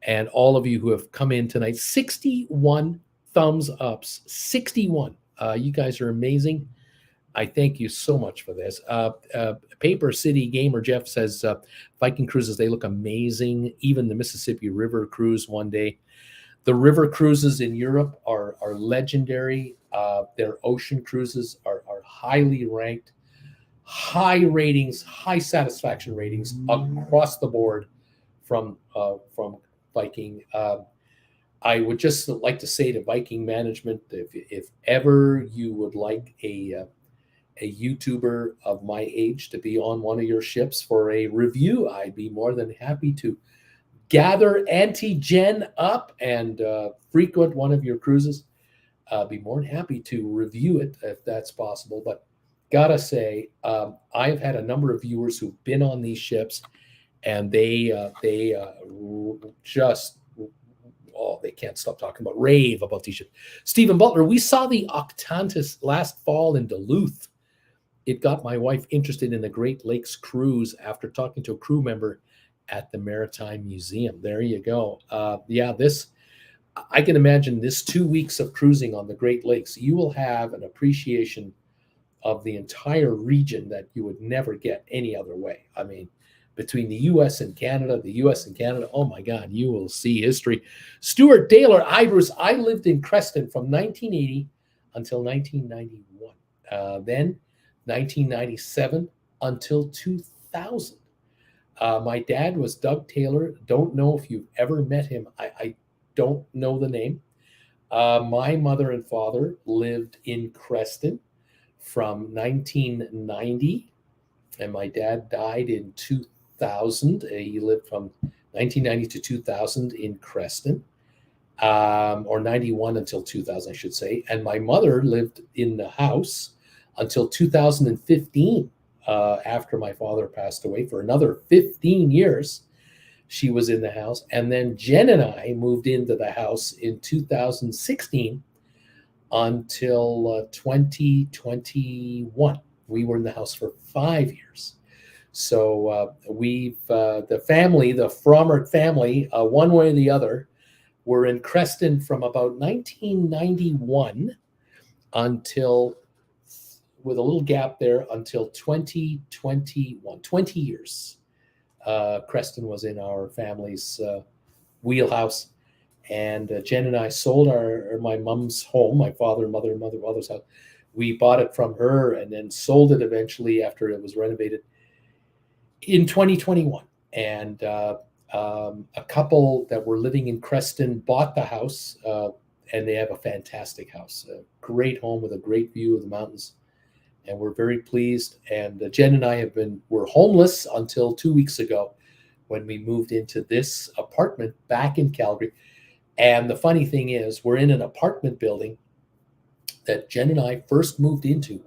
Speaker 1: and all of you who have come in tonight. 61 thumbs ups. 61. You guys are amazing. I thank you so much for this. Paper City Gamer Jeff says Viking cruises, they look amazing. Even the Mississippi River cruise one day. The river cruises in Europe are legendary. Their ocean cruises are highly ranked, high ratings, high satisfaction ratings across the board from Viking. I would just like to say to Viking management, if ever you would like a YouTuber of my age to be on one of your ships for a review, I'd be more than happy to gather anti-gen up and frequent one of your cruises. Be more than happy to review it if that's possible. But gotta say, I've had a number of viewers who've been on these ships, and they just they can't stop talking about, rave about these ships. Stephen Butler, we saw the Octantis last fall in Duluth. It got my wife interested in the Great Lakes cruise after talking to a crew member at the Maritime Museum. There you go. I can imagine this 2 weeks of cruising on the Great Lakes, you will have an appreciation of the entire region that you would never get any other way. I mean, between the U.S. and Canada, oh my God, you will see history. Stuart Taylor, Bruce, I lived in Creston from 1980 until 1991. Then 1997 until 2000. My dad was Doug Taylor. Don't know if you've ever met him. I don't know the name. My mother and father lived in Creston from 1990, and my dad died in 2000. He lived from 1990 to 2000 in Creston, or 91 until 2000, I should say. And my mother lived in the house until 2015, after my father passed away. For another 15 years, she was in the house. And then Jen and I moved into the house in 2016 until 2021. We were in the house for 5 years. So the family, the Frommert family, one way or the other, were in Creston from about 1991 until, with a little gap there, until 2021, 20 years. Creston was in our family's wheelhouse. And Jen and I sold my mom's home, my father and mother's house. We bought it from her and then sold it eventually after it was renovated in 2021. And a couple that were living in Creston bought the house, and they have a fantastic house, a great home with a great view of the mountains. And we're very pleased. And Jen and I were homeless until 2 weeks ago when we moved into this apartment back in Calgary. And the funny thing is, we're in an apartment building that Jen and I first moved into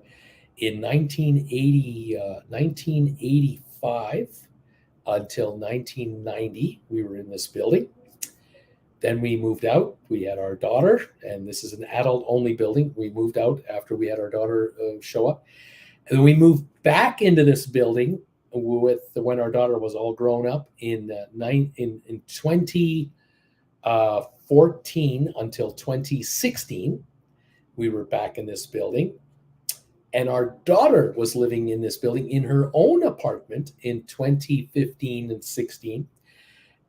Speaker 1: in 1985 until 1990. We were in this building. Then we moved out. We had our daughter, and this is an adult-only building. We moved out after we had our daughter show up. And then we moved back into this building when our daughter was all grown up in 2014 until 2016. We were back in this building. And our daughter was living in this building in her own apartment in 2015 and 16.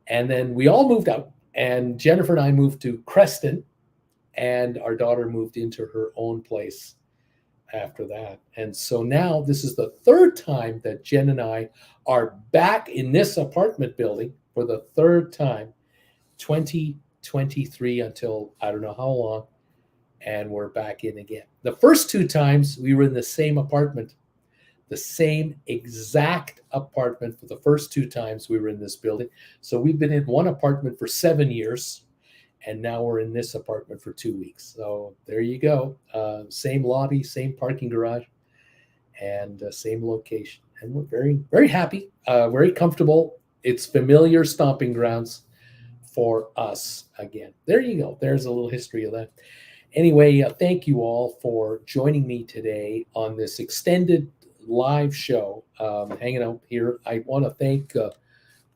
Speaker 1: And then we all moved out. And Jennifer and I moved to Creston, and our daughter moved into her own place after that. And so now this is the third time that Jen and I are back in this apartment building for the third time, 2023 until I don't know how long, and we're back in again. The first two times we were in the same apartment, the same exact apartment for the first two times we were in this building. So we've been in one apartment for 7 years, and now we're in this apartment for 2 weeks. So there you go. Same lobby, same parking garage, and same location. And we're very, very happy, very comfortable. It's familiar stomping grounds for us again. There you go. There's a little history of that. Anyway, thank you all for joining me today on this extended live show, hanging out here. I want to thank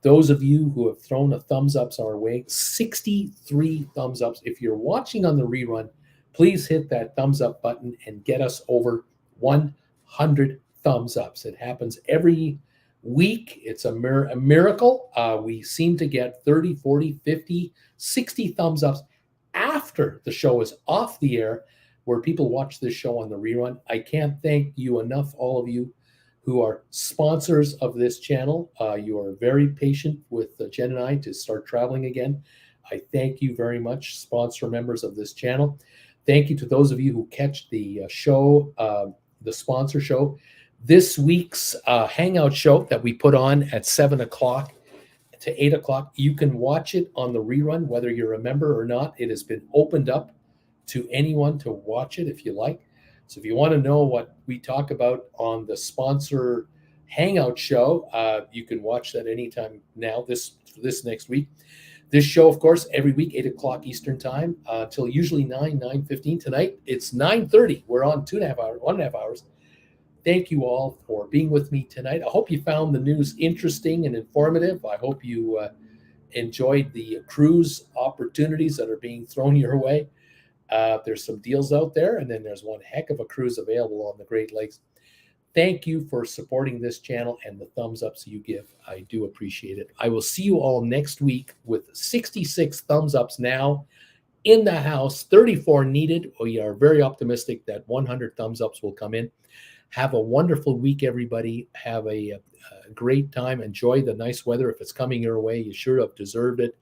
Speaker 1: Those of you who have thrown a thumbs ups our way, 63 thumbs ups. If you're watching on the rerun, please hit that thumbs up button and get us over 100 thumbs ups. It happens every week. It's a miracle. We seem to get 30, 40, 50, 60 thumbs ups after the show is off the air, where people watch this show on the rerun. I can't thank you enough, all of you who are sponsors of this channel. You are very patient with Jen and I to start traveling again. I thank you very much, sponsor members of this channel. Thank you to those of you who catch the show, the sponsor show. This week's Hangout show that we put on at 7 o'clock to 8 o'clock, you can watch it on the rerun, whether you're a member or not. It has been opened up to anyone to watch it if you like. So if you want to know what we talk about on the sponsor Hangout show, you can watch that anytime now, this next week. This show, of course, every week, 8 o'clock Eastern time, till usually 9:15. Tonight, it's 9:30. We're on 1.5 hours. Thank you all for being with me tonight. I hope you found the news interesting and informative. I hope you enjoyed the cruise opportunities that are being thrown your way. There's some deals out there, and then there's one heck of a cruise available on the Great Lakes. Thank you for supporting this channel and the thumbs ups you give. I do appreciate it. I will see you all next week with 66 thumbs ups now in the house, 34 needed. We are very optimistic that 100 thumbs ups will come in. Have a wonderful week, everybody. Have a great time. Enjoy the nice weather. If it's coming your way, you sure have deserved it.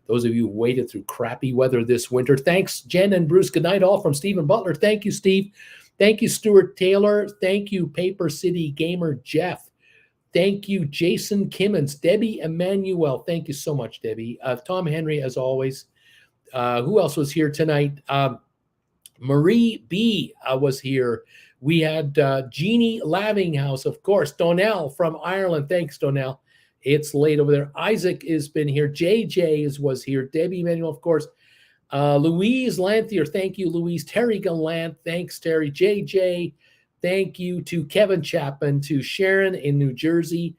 Speaker 1: Those of you who waited through crappy weather this winter, thanks, Jen and Bruce. Good night, all from Stephen Butler. Thank you, Steve. Thank you, Stuart Taylor. Thank you, Paper City Gamer Jeff. Thank you, Jason Kimmons. Debbie Emmanuel. Thank you so much, Debbie. Tom Henry, as always. Who else was here tonight? Marie B. Was here. We had Jeannie Lavinghouse, of course. Donnell from Ireland. Thanks, Donnell. It's late over there. Isaac has been here. JJ was here. Debbie Emmanuel, of course. Louise Lanthier. Thank you, Louise. Terry Gallant. Thanks, Terry. JJ. Thank you to Kevin Chapman, to Sharon in New Jersey.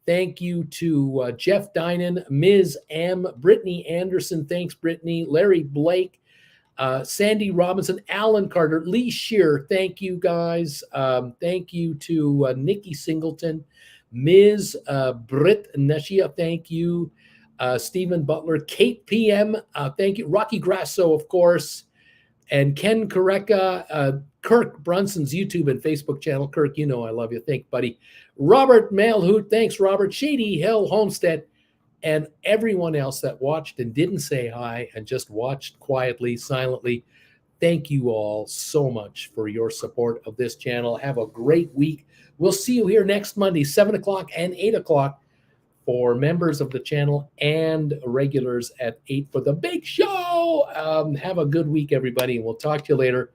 Speaker 1: Thank you to Jeff Dinan, Ms. M. Brittany Anderson. Thanks, Brittany. Larry Blake. Sandy Robinson, Alan Carter, Lee Shear, thank you guys. Thank you to Nikki Singleton, Ms. Britt Neshia, thank you. Stephen Butler, Kate PM, thank you. Rocky Grasso, of course, and Ken Koreka, Kirk Brunson's YouTube and Facebook channel. Kirk, you know I love you. Thank you, buddy. Robert Malhoot, thanks, Robert. Shady Hill Homestead. And everyone else that watched and didn't say hi and just watched quietly, silently, thank you all so much for your support of this channel. Have a great week. We'll see you here next Monday, 7 o'clock and 8 o'clock for members of the channel and regulars at 8 for the big show. Have a good week, everybody, and we'll talk to you later.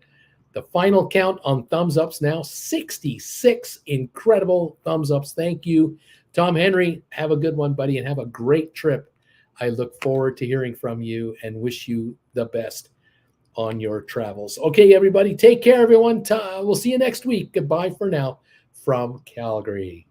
Speaker 1: The final count on thumbs ups now, 66 incredible thumbs ups. Thank you. Tom Henry, have a good one, buddy, and have a great trip. I look forward to hearing from you and wish you the best on your travels. Okay, everybody, take care, everyone. We'll see you next week. Goodbye for now from Calgary.